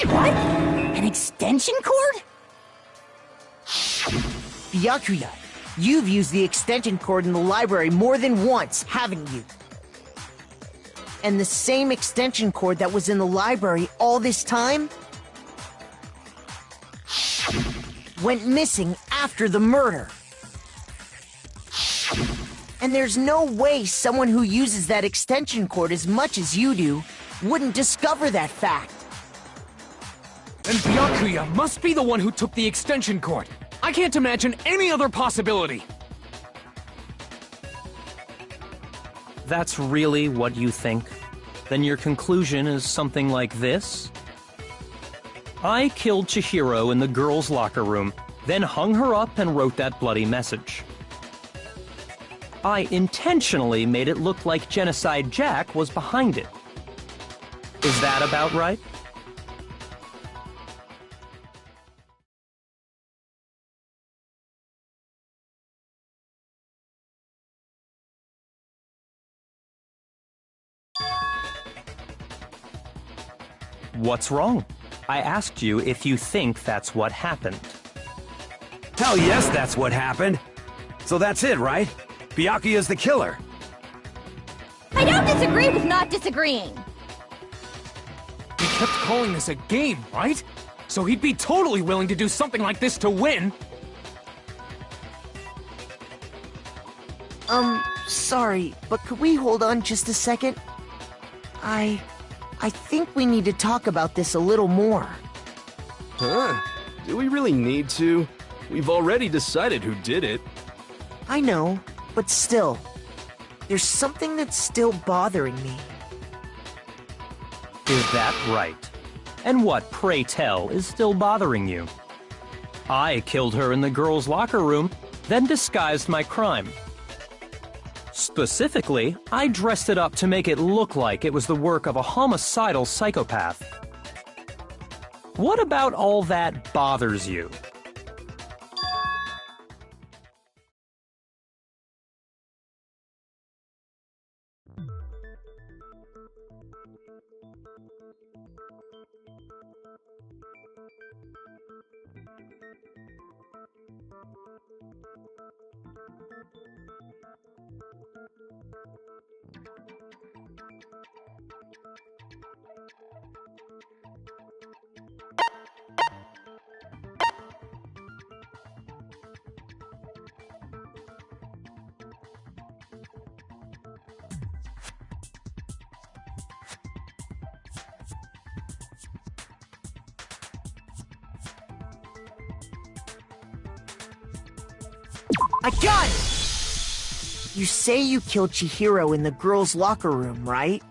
What? An extension cord? Byakuya, you've used the extension cord in the library more than once, haven't you? And the same extension cord that was in the library all this time went missing after the murder. And there's no way someone who uses that extension cord as much as you do wouldn't discover that fact. Then Byakuya must be the one who took the extension cord. I can't imagine any other possibility. That's really what you think? Then your conclusion is something like this? I killed Chihiro in the girls' locker room, then hung her up and wrote that bloody message. I intentionally made it look like Genocide Jack was behind it. Is that about right? What's wrong? I asked you if you think that's what happened. Hell yes, that's what happened. So that's it, right? Byakuya's the killer. I don't disagree with not disagreeing. He kept calling this a game, right? So he'd be totally willing to do something like this to win. Sorry, but could we hold on just a second? I think we need to talk about this a little more. Huh? Do we really need to? We've already decided who did it. I know, but still, there's something that's still bothering me. Is that right? And what, pray tell, is still bothering you? I killed her in the girls' locker room, then disguised my crime. Specifically, I dressed it up to make it look like it was the work of a homicidal psychopath. What about all that bothers you? I got it! You say you killed Chihiro in the girls' locker room, right?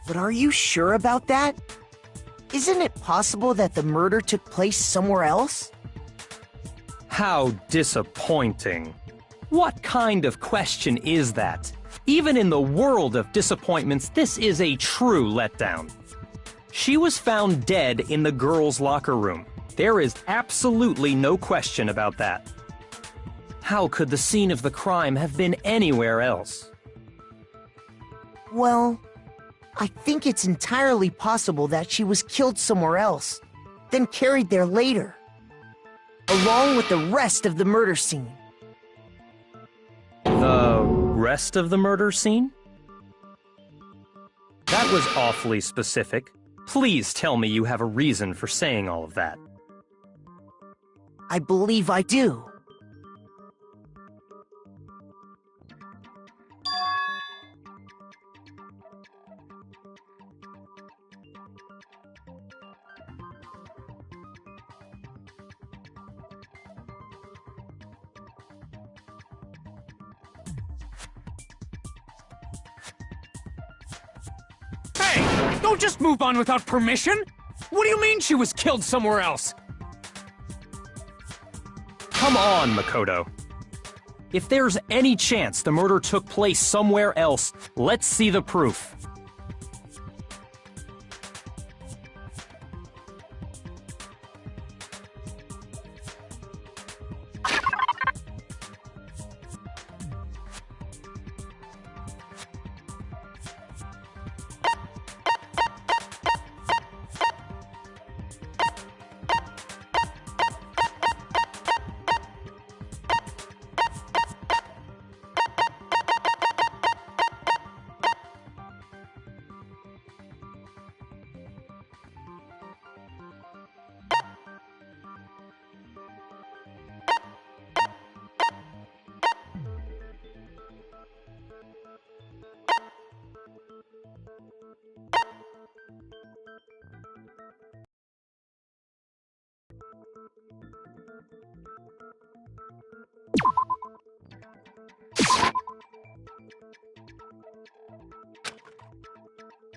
But are you sure about that? Isn't it possible that the murder took place somewhere else? How disappointing. What kind of question is that? Even in the world of disappointments, this is a true letdown. She was found dead in the girls' locker room. There is absolutely no question about that. How could the scene of the crime have been anywhere else? Well, I think it's entirely possible that she was killed somewhere else, then carried there later, along with the rest of the murder scene. The rest of the murder scene? That was awfully specific. Please tell me you have a reason for saying all of that. I believe I do. Hey! Don't just move on without permission! What do you mean she was killed somewhere else? Come on, Makoto. If there's any chance the murder took place somewhere else, let's see the proof.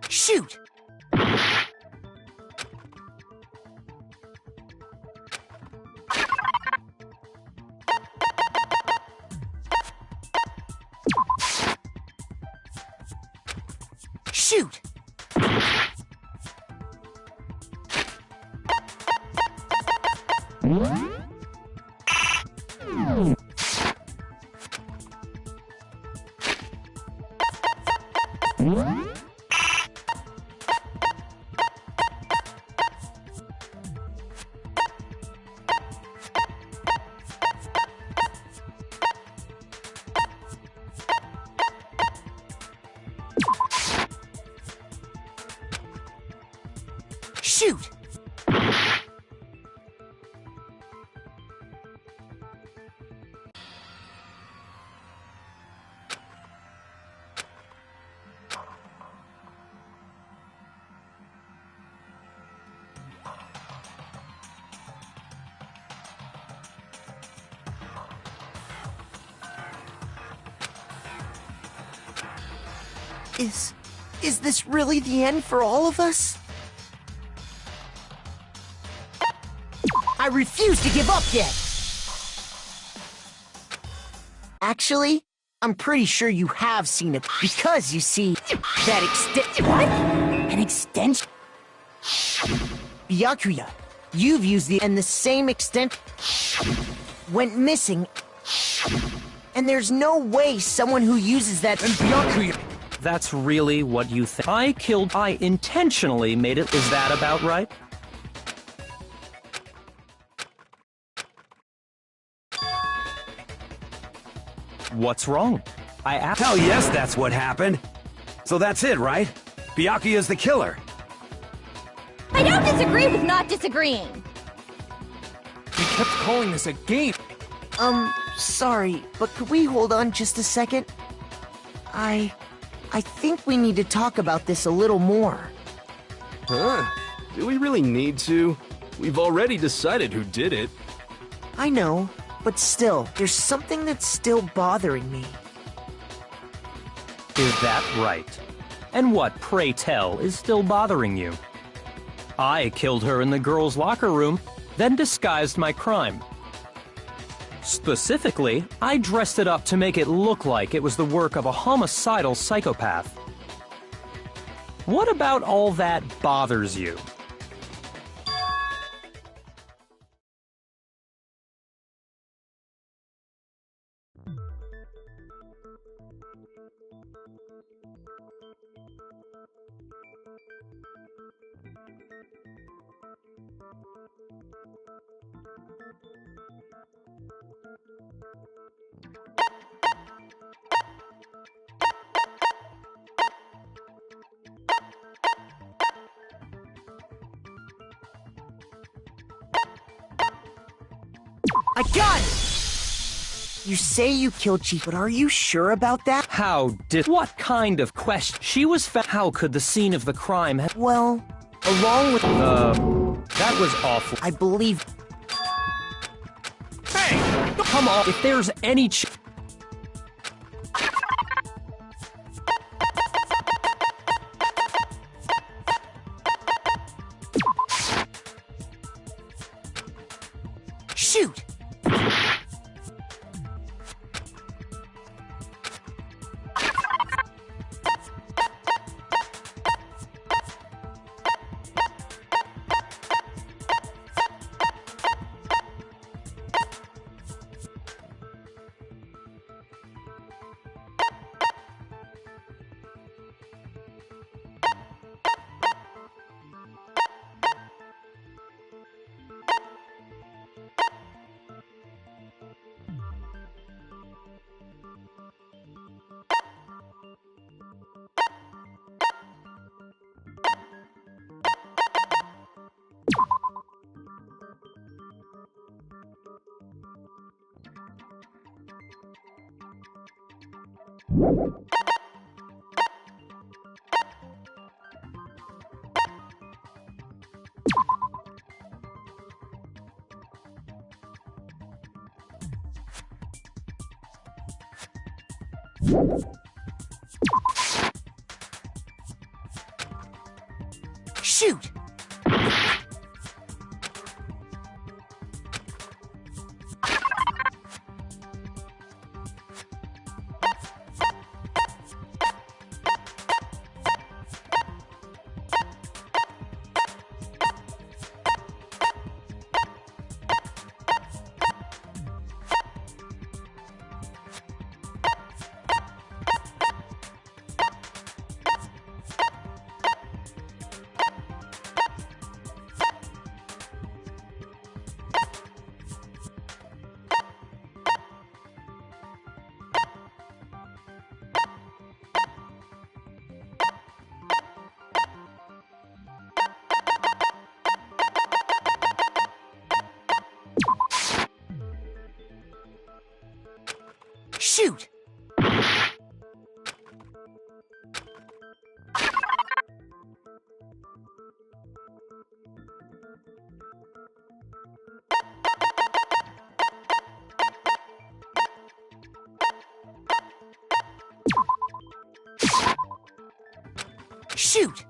Shoot! Shoot! Shoot! Is this really the end for all of us? I refuse to give up yet! Actually, I'm pretty sure you have seen it, because you see, that What? An extension? Byakuya, you've used and the same extent went missing, and there's no way someone who uses that— And Byakuya— That's really what you think? I intentionally made it. Is that about right? What's wrong? Hell yes, that's what happened. So that's it, right? Byakuya's the killer. I don't disagree with not disagreeing. You kept calling this a game. Sorry, but could we hold on just a second? I think we need to talk about this a little more. Huh? Do we really need to? We've already decided who did it. I know, but still, there's something that's still bothering me. Is that right? And what, pray tell, is still bothering you? I killed her in the girls' locker room, then disguised my crime. Specifically, I dressed it up to make it look like it was the work of a homicidal psychopath. What about all that bothers you? I got it! You say you killed Chief, but are you sure about that? What kind of question? She was How could the scene of the crime have— Well, along with— that was awful. I believe— Hey! Come on, if there's any Shoot! Shoot! Shoot! Shoot!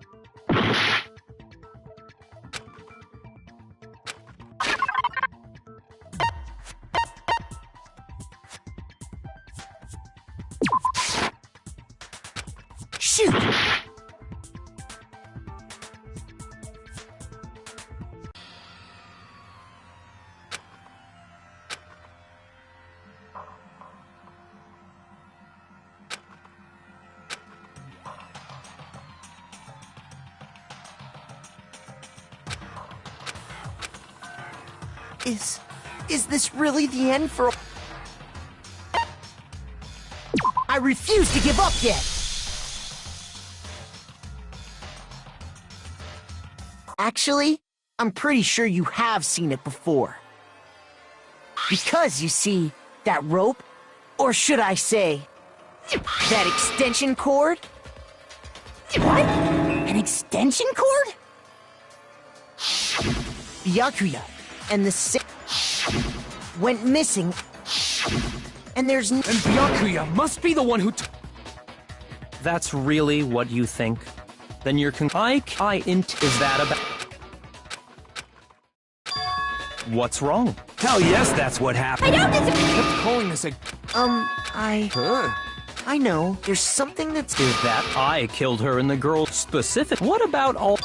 Shoot! Is this really the end for... I refuse to give up yet! Actually, I'm pretty sure you have seen it before. Because, you see, that rope, or should I say, that extension cord? What? An extension cord? Byakuya and the went missing, and there's And Byakuya must be the one who That's really what you think? Then you're is that about... What's wrong? Hell yes, that's what happened. I don't kept calling us a... I know. There's something that's... Is that I killed her and the girl specific? What about all...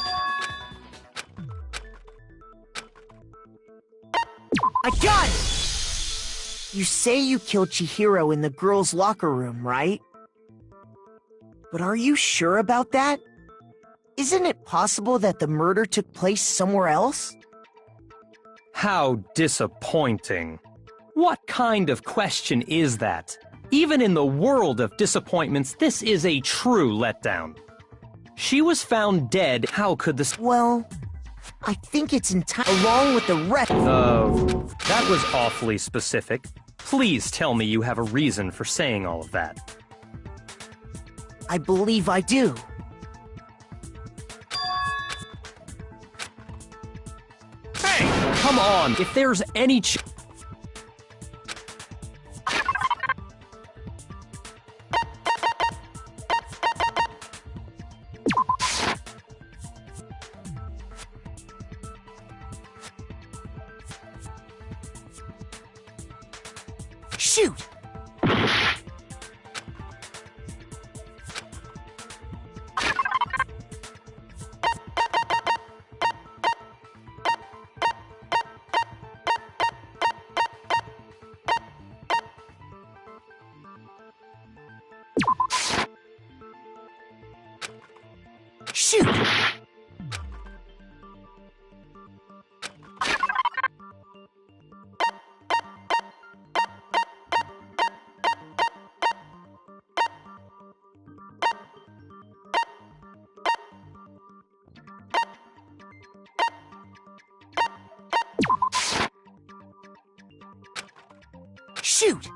I got it! You say you killed Chihiro in the girls' locker room, right? But are you sure about that? Isn't it possible that the murder took place somewhere else? How disappointing. What kind of question is that? Even in the world of disappointments, this is a true letdown. She was found dead. How could this... Well, I think it's along with the rest... That was awfully specific. Please tell me you have a reason for saying all of that. I believe I do. Hey, come on! If there's any Shoot! Shoot! Shoot!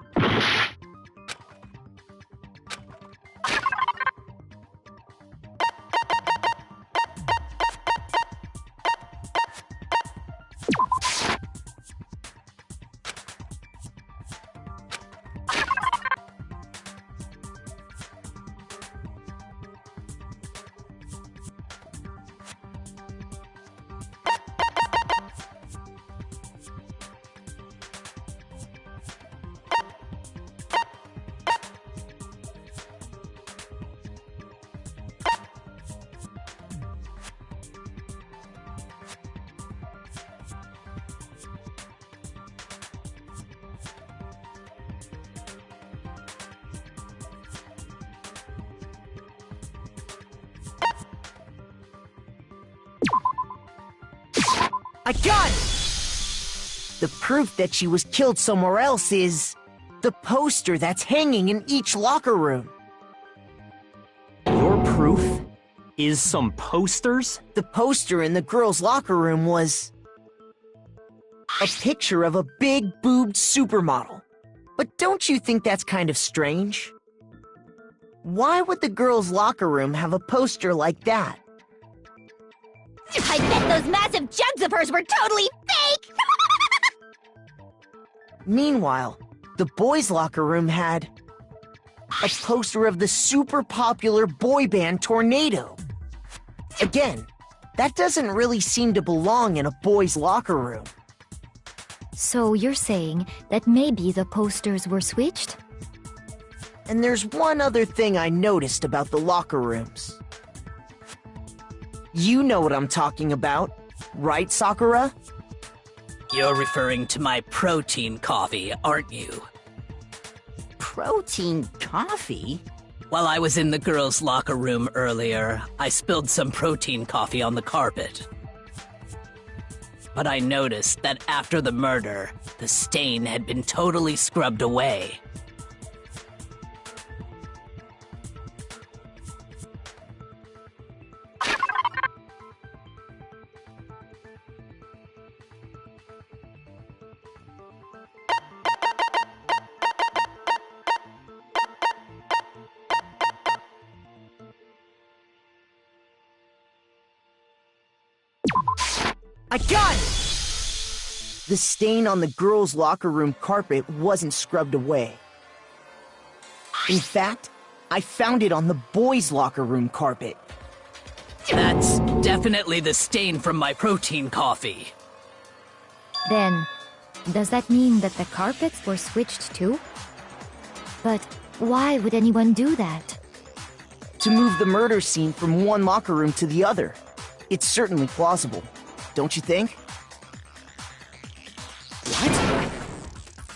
I got it! The proof that she was killed somewhere else is the poster that's hanging in each locker room. Your proof is some posters? The poster in the girls' locker room was a picture of a big-boobed supermodel. But don't you think that's kind of strange? Why would the girls' locker room have a poster like that? I bet those massive jugs of hers were totally fake! Meanwhile, the boys' locker room had a poster of the super popular boy band Tornado. Again, that doesn't really seem to belong in a boys' locker room. So you're saying that maybe the posters were switched? And there's one other thing I noticed about the locker rooms. You know what I'm talking about, right, Sakura? You're referring to my protein coffee, aren't you? Protein coffee? While I was in the girls' locker room earlier, I spilled some protein coffee on the carpet. But I noticed that after the murder, the stain had been totally scrubbed away. I got it! The stain on the girls' locker room carpet wasn't scrubbed away. In fact, I found it on the boys' locker room carpet. That's definitely the stain from my protein coffee. Then, does that mean that the carpets were switched too? But why would anyone do that? To move the murder scene from one locker room to the other. It's certainly plausible, don't you think? What?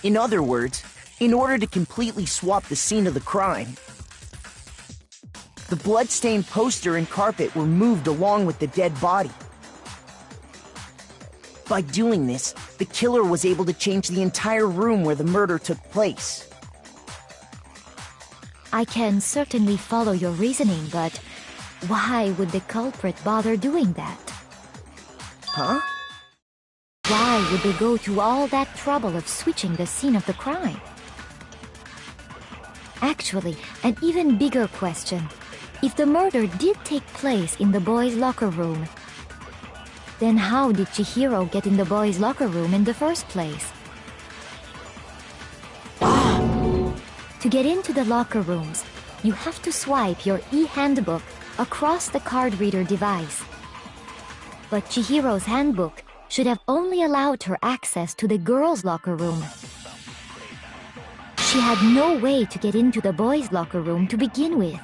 In other words, in order to completely swap the scene of the crime, the bloodstained poster and carpet were moved along with the dead body. By doing this, the killer was able to change the entire room where the murder took place. I can certainly follow your reasoning, but why would the culprit bother doing that? Huh? Why would they go to all that trouble of switching the scene of the crime? Actually, an even bigger question. If the murder did take place in the boys' locker room, then how did Chihiro get in the boys' locker room in the first place? To get into the locker rooms, you have to swipe your e-handbook across the card reader device. But Chihiro's handbook should have only allowed her access to the girls' locker room. She had no way to get into the boys' locker room to begin with.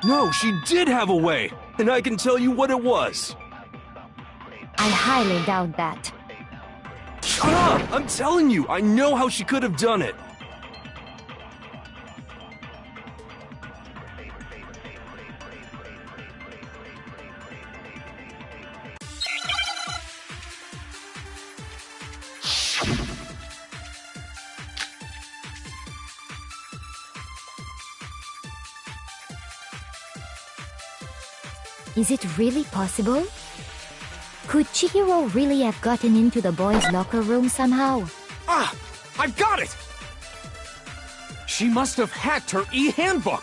No, she did have a way, and I can tell you what it was. I highly doubt that. Shut up! I'm telling you, I know how she could have done it. Is it really possible? Could Chihiro really have gotten into the boys' locker room somehow? Ah! I've got it! She must have hacked her e-handbook!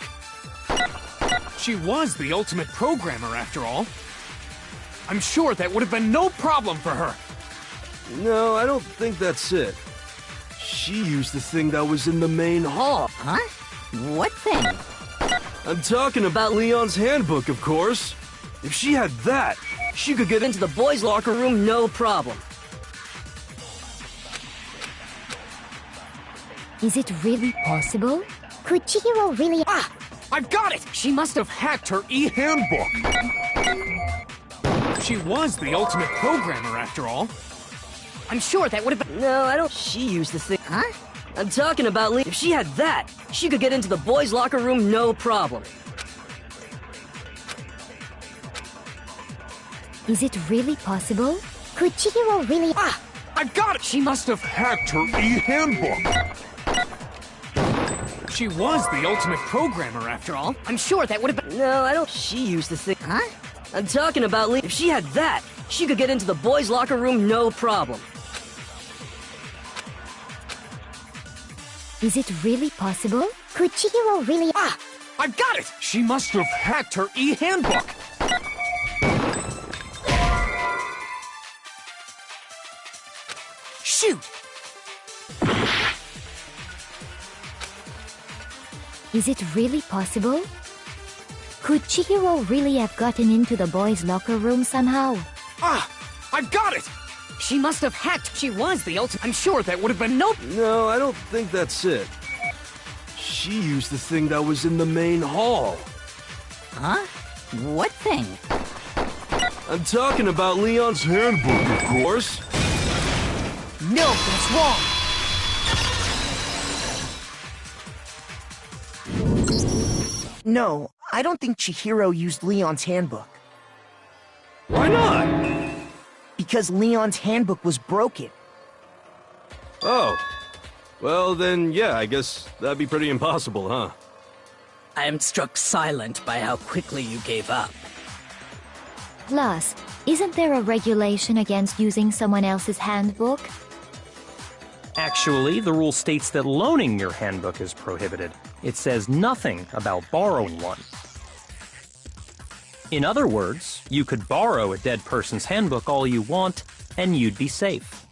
She was the ultimate programmer, after all. I'm sure that would have been no problem for her. No, I don't think that's it. She used the thing that was in the main hall. Huh? What thing? I'm talking about Leon's handbook, of course. If she had that, she could get into the boys' locker room no problem. Is it really possible? Could Chihiro really— Ah! I've got it! She must have hacked her e-handbook. She was the ultimate programmer, after all. I'm sure that would have been— No, I don't— She used the thing— Huh? I'm talking about If she had that, she could get into the boys' locker room no problem. Is it really possible? Could Chihiro really... Ah! I've got it! She must have hacked her e-handbook! She was the ultimate programmer, after all. I'm sure that would have been... No, I don't... She used the thing... Huh? I'm talking about If she had that, she could get into the boys' locker room no problem. Is it really possible? Could Chihiro really... Ah! I've got it! She must have hacked her e-handbook! Shoot! Is it really possible? Could Chihiro really have gotten into the boys' locker room somehow? Ah! I've got it! She must have hacked. She was the ultimate. I'm sure that would have been no... No, I don't think that's it. She used the thing that was in the main hall. Huh? What thing? I'm talking about Leon's handbook, of course. No, that's wrong. No, I don't think Chihiro used Leon's handbook. Why not? Because Leon's handbook was broken. Oh. Well, then, yeah, I guess that'd be pretty impossible, huh? I am struck silent by how quickly you gave up. Plus, isn't there a regulation against using someone else's handbook? Actually, the rule states that loaning your handbook is prohibited. It says nothing about borrowing one. In other words, you could borrow a dead person's handbook all you want, and you'd be safe.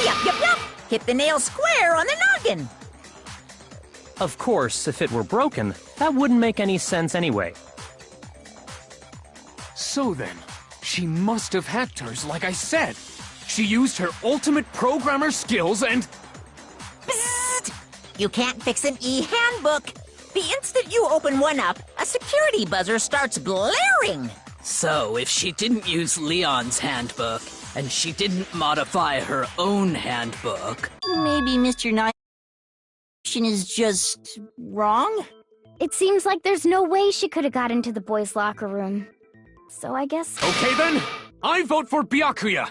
Yup. Hit the nail square on the noggin. Of course, if it were broken, that wouldn't make any sense anyway. So then, she must have hacked hers like I said. She used her ultimate programmer skills and... Bzzzt! You can't fix an e-handbook. The instant you open one up, a security buzzer starts blaring. So, if she didn't use Leon's handbook, and she didn't modify her own handbook... Maybe Mr. Knight is just wrong? It seems like there's no way she could have got into the boys' locker room. So I guess... Okay then, I vote for Byakuya.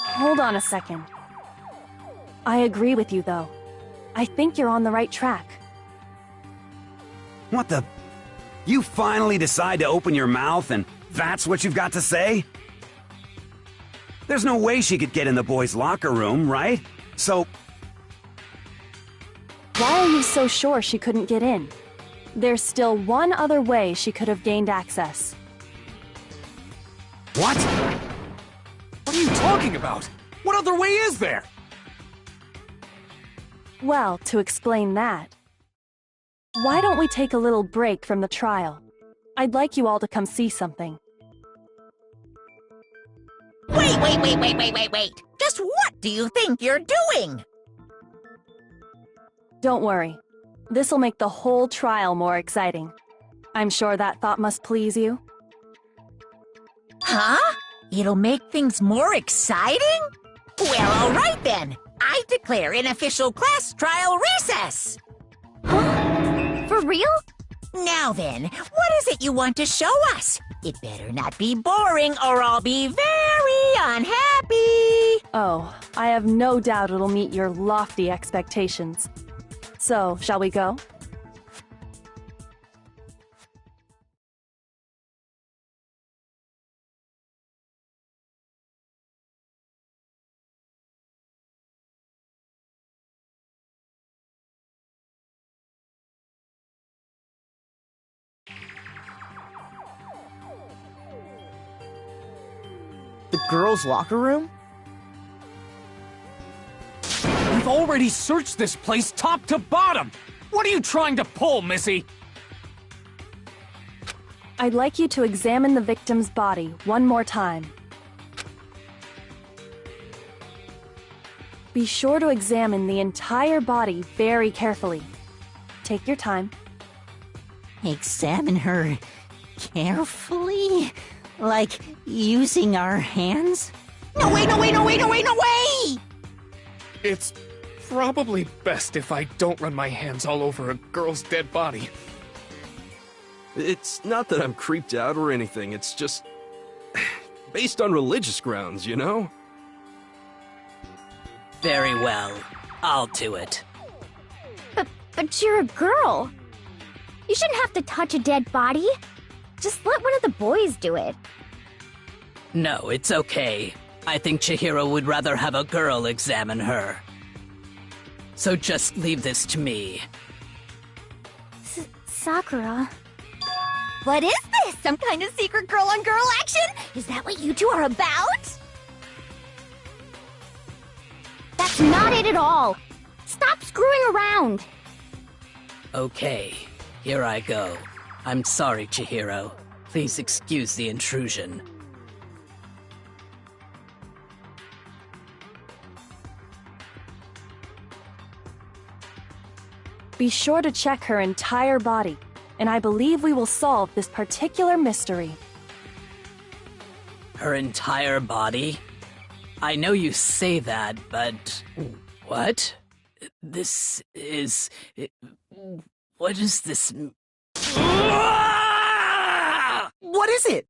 Hold on a second. I agree with you, though. I think you're on the right track. What the... You finally decide to open your mouth and that's what you've got to say? There's no way she could get in the boys' locker room, right? So... Why are you so sure she couldn't get in? There's still one other way she could have gained access. What? What are you talking about? What other way is there? Well, to explain that, why don't we take a little break from the trial? I'd like you all to come see something. Wait. Just what do you think you're doing? Don't worry. This'll make the whole trial more exciting. I'm sure that thought must please you. Huh? It'll make things more exciting? Well, all right then. I declare an official class trial recess. Huh? For real? Now then, what is it you want to show us? It better not be boring or I'll be very unhappy. Oh, I have no doubt it'll meet your lofty expectations. So, shall we go? The girls' locker room? We've already searched this place top to bottom! What are you trying to pull, Missy? I'd like you to examine the victim's body one more time. Be sure to examine the entire body very carefully. Take your time. Examine her carefully? Like using our hands? No way, no way, no way, no way, no way! It's probably best if I don't run my hands all over a girl's dead body. It's not that I'm creeped out or anything, it's just... based on religious grounds, you know? Very well. I'll do it. But you're a girl. You shouldn't have to touch a dead body. Just let one of the boys do it. No, it's okay. I think Chihiro would rather have a girl examine her. So just leave this to me. Sakura. What is this? Some kind of secret girl-on-girl action? Is that what you two are about? That's not it at all. Stop screwing around. Okay, here I go. I'm sorry, Chihiro. Please excuse the intrusion. Be sure to check her entire body, and I believe we will solve this particular mystery. Her entire body? I know you say that, but... What? This is... What is this... What is it?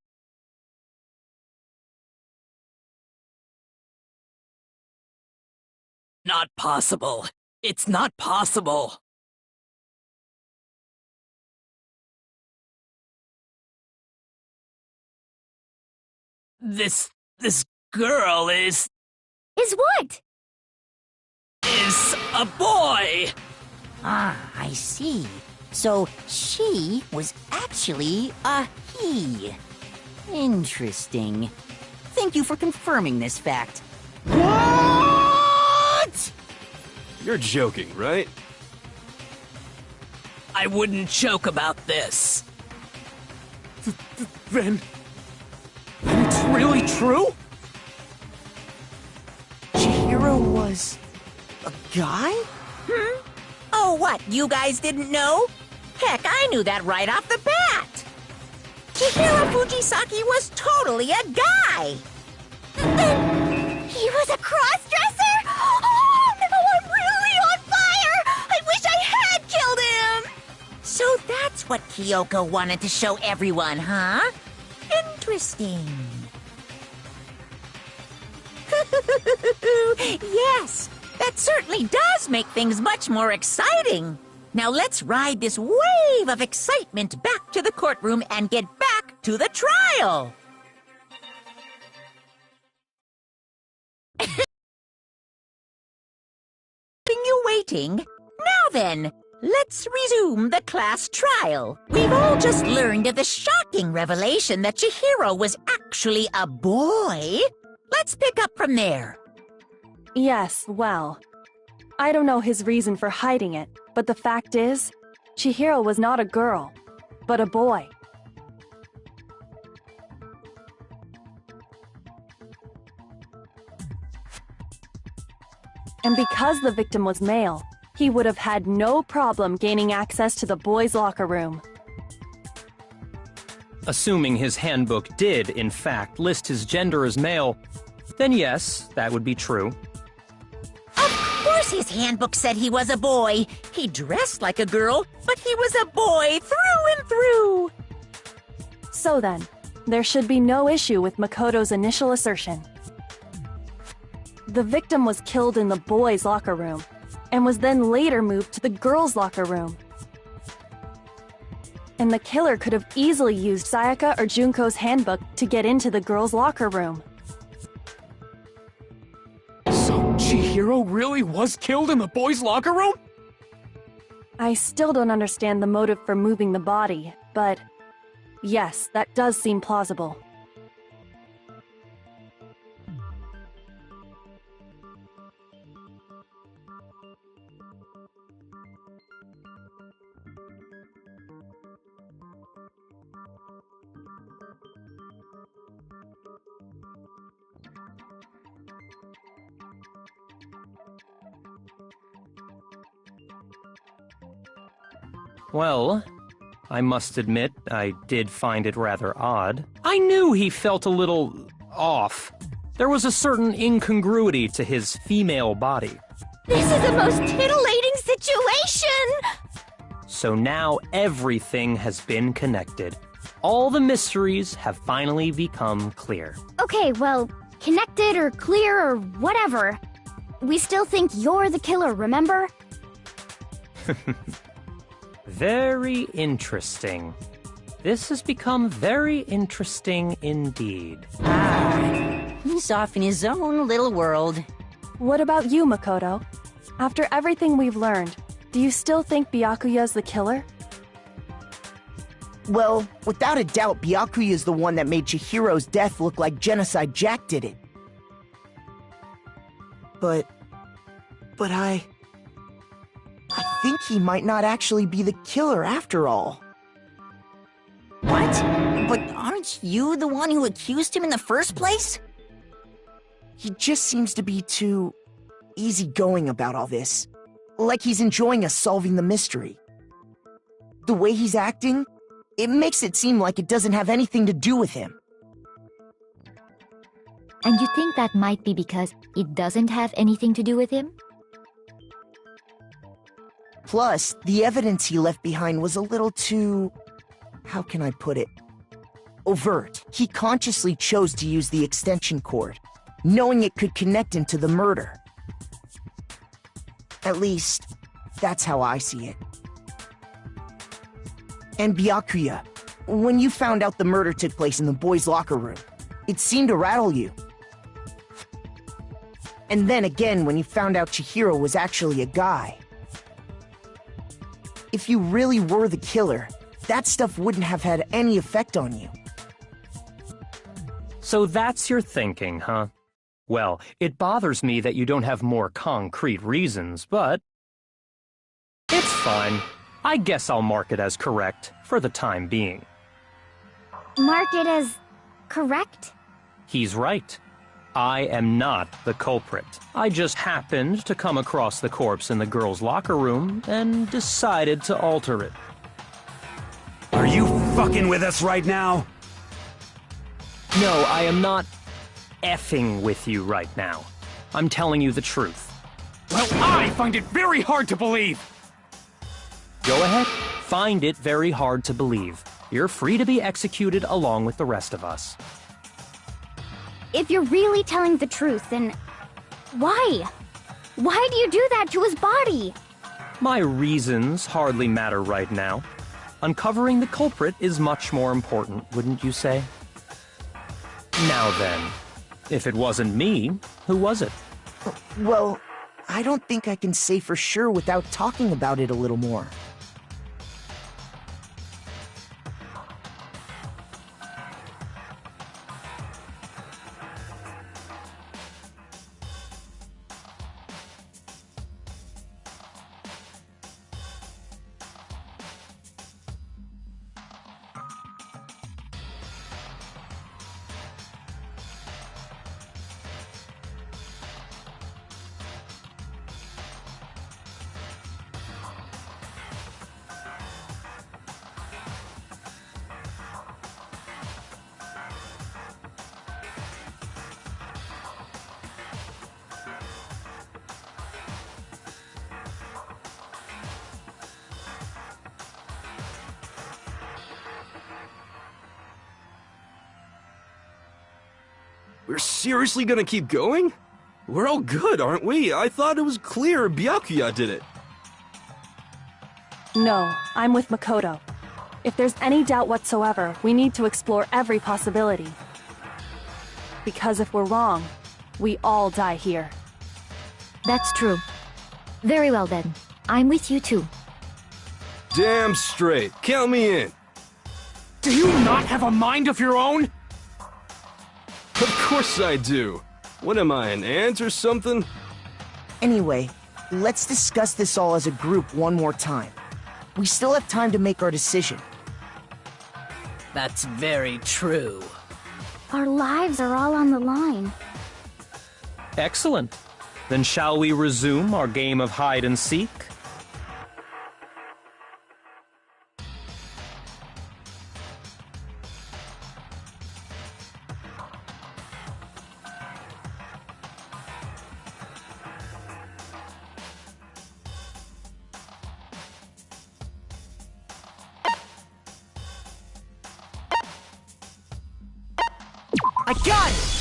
Not possible. It's not possible. This girl is what? Is a boy! Ah, I see. So she was actually a he. Interesting. Thank you for confirming this fact. What? You're joking, right? I wouldn't joke about this. Then it's really true? Chihiro was... a guy? Oh, what, you guys didn't know? Heck, I knew that right off the bat! Chihiro Fujisaki was totally a guy! He was a cross-dresser? Oh, no, I'm really on fire! I wish I had killed him! So that's what Kyoko wanted to show everyone, huh? Interesting. Yes, that certainly does make things much more exciting. Now let's ride this wave of excitement back to the courtroom and get back to the trial. Keeping you waiting. Now then, let's resume the class trial. We've all just learned of the shocking revelation that Chihiro was actually a boy. Let's pick up from there. Yes, well, I don't know his reason for hiding it, but the fact is, Chihiro was not a girl, but a boy. And because the victim was male, he would have had no problem gaining access to the boys' locker room. Assuming his handbook did, in fact, list his gender as male, then yes, that would be true. Of course his handbook said he was a boy. He dressed like a girl, but he was a boy through and through. So then, there should be no issue with Makoto's initial assertion. The victim was killed in the boys' locker room, and was then later moved to the girls' locker room. And the killer could have easily used Sayaka or Junko's handbook to get into the girls' locker room. So Chihiro really was killed in the boys' locker room? I still don't understand the motive for moving the body, but yes, that does seem plausible. Well, I must admit, I did find it rather odd. I knew he felt a little off. There was a certain incongruity to his female body. This is the most titillating situation! So now everything has been connected. All the mysteries have finally become clear. Okay, well, connected or clear or whatever. We still think you're the killer, remember? Very interesting. This has become very interesting indeed. He's off in his own little world. What about you, Makoto? After everything we've learned, do you still think Byakuya's the killer? Well, without a doubt, Byakuya is the one that made Chihiro's death look like Genocide Jack did it. But I think he might not actually be the killer after all. What? But aren't you the one who accused him in the first place? He just seems to be too easygoing about all this. Like he's enjoying us solving the mystery. The way he's acting, it makes it seem like it doesn't have anything to do with him. And you think that might be because it doesn't have anything to do with him? Plus, the evidence he left behind was a little too... how can I put it? Overt. He consciously chose to use the extension cord, knowing it could connect him to the murder. At least, that's how I see it. And Byakuya, when you found out the murder took place in the boys' locker room, it seemed to rattle you. And then again, when you found out Chihiro was actually a guy. If you really were the killer, that stuff wouldn't have had any effect on you. So that's your thinking, huh? Well, it bothers me that you don't have more concrete reasons, but... it's fine. I guess I'll mark it as correct, for the time being. Mark it as correct? He's right. I am not the culprit. I just happened to come across the corpse in the girls' locker room and decided to alter it. Are you fucking with us right now? No, I am not effing with you right now. I'm telling you the truth. Well, I find it very hard to believe! Go ahead. Find it very hard to believe. You're free to be executed along with the rest of us. If you're really telling the truth, then why? Why do you do that to his body? My reasons hardly matter right now. Uncovering the culprit is much more important, wouldn't you say? Now then, if it wasn't me, who was it? Well, I don't think I can say for sure without talking about it a little more. We're seriously gonna keep going? We're all good, aren't we? I thought it was clear Byakuya did it. No, I'm with Makoto. If there's any doubt whatsoever, we need to explore every possibility. Because if we're wrong, we all die here. That's true. Very well then. I'm with you too. Damn straight. Count me in. Do you not have a mind of your own? Of course I do. What am I, an ant or something? Anyway, let's discuss this all as a group one more time. We still have time to make our decision. That's very true. Our lives are all on the line. Excellent. Then shall we resume our game of hide and seek? I got it!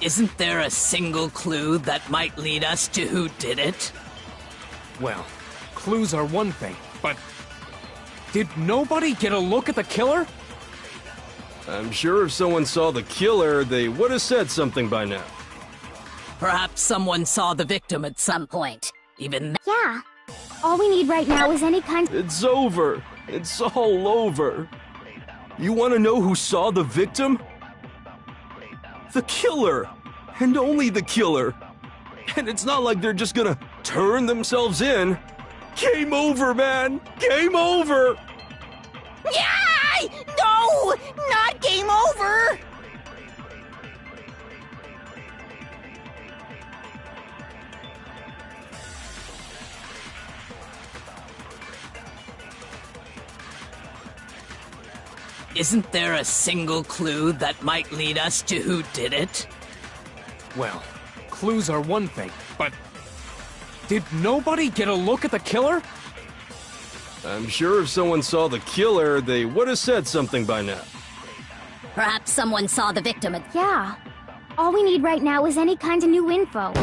Isn't there a single clue that might lead us to who did it? Well, clues are one thing, but did nobody get a look at the killer? I'm sure if someone saw the killer, they would have said something by now. Perhaps someone saw the victim at some point. Even Yeah. All we need right now is any kind. It's over. It's all over. You want to know who saw the victim? The killer! And only the killer! And it's not like they're just gonna turn themselves in. Game over, man! Game over! Yay! No! Not game over! Isn't there a single clue that might lead us to who did it? Well, clues are one thing, but did nobody get a look at the killer? I'm sure if someone saw the killer, they would have said something by now. Perhaps someone saw the victim at... Yeah. All we need right now is any kind of new info.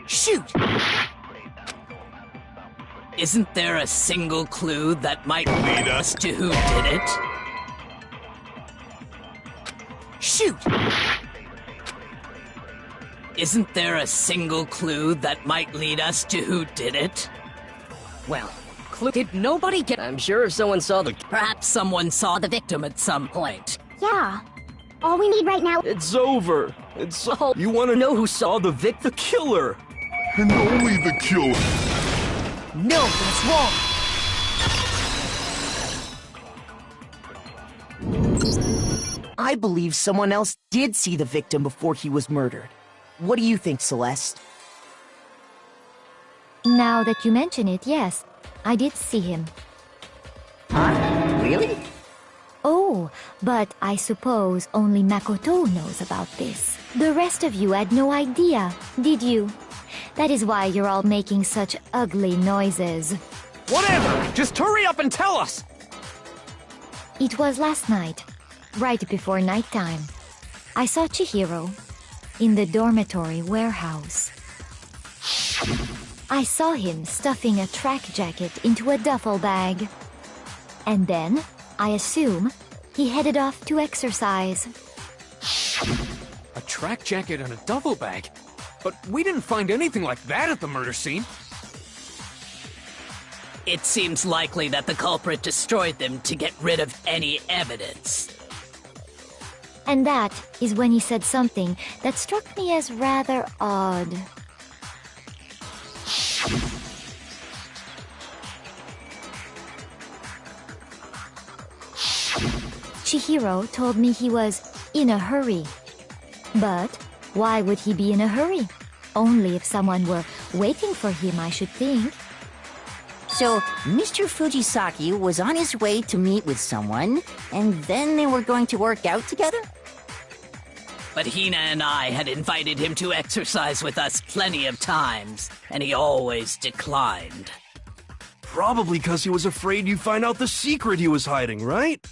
Shoot! Isn't there a single clue that might lead us to who did it? Shoot! Isn't there a single clue that might lead us to who did it? Well, did nobody get... I'm sure if someone saw the... Perhaps someone saw the victim at some point. Yeah. All we need right now... It's over. It's all... You want to know who saw the victim? The killer! And only the killer. No, that's wrong! I believe someone else did see the victim before he was murdered. What do you think, Celeste? Now that you mention it, yes, I did see him. Huh? Really? Oh, but I suppose only Makoto knows about this. The rest of you had no idea, did you? That is why you're all making such ugly noises. Whatever! Just hurry up and tell us! It was last night, right before nighttime. I saw Chihiro in the dormitory warehouse. I saw him stuffing a track jacket into a duffel bag. And then, I assume, he headed off to exercise. A track jacket and a duffel bag? But we didn't find anything like that at the murder scene. It seems likely that the culprit destroyed them to get rid of any evidence. And that is when he said something that struck me as rather odd. Chihiro told me he was in a hurry. But why would he be in a hurry? Only if someone were waiting for him, I should think. So, Mr. Fujisaki was on his way to meet with someone, and then they were going to work out together? But Hina and I had invited him to exercise with us plenty of times, and he always declined. Probably because he was afraid you'd find out the secret he was hiding, right?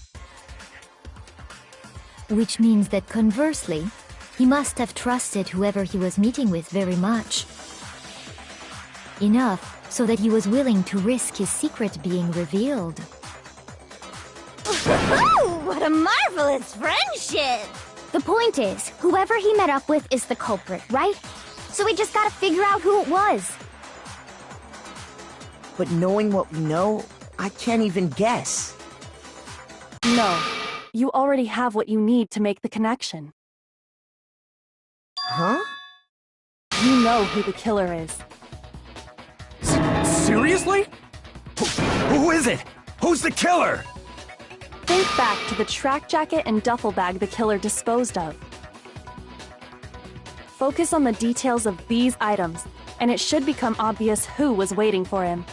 Which means that conversely, he must have trusted whoever he was meeting with very much. Enough so that he was willing to risk his secret being revealed. Woohoo! What a marvelous friendship! The point is, whoever he met up with is the culprit, right? So we just gotta figure out who it was. But knowing what we know, I can't even guess. No, you already have what you need to make the connection. Huh? You know who the killer is. Seriously? Who is it? Who's the killer? Think back to the track jacket and duffel bag the killer disposed of. Focus on the details of these items, and it should become obvious who was waiting for him.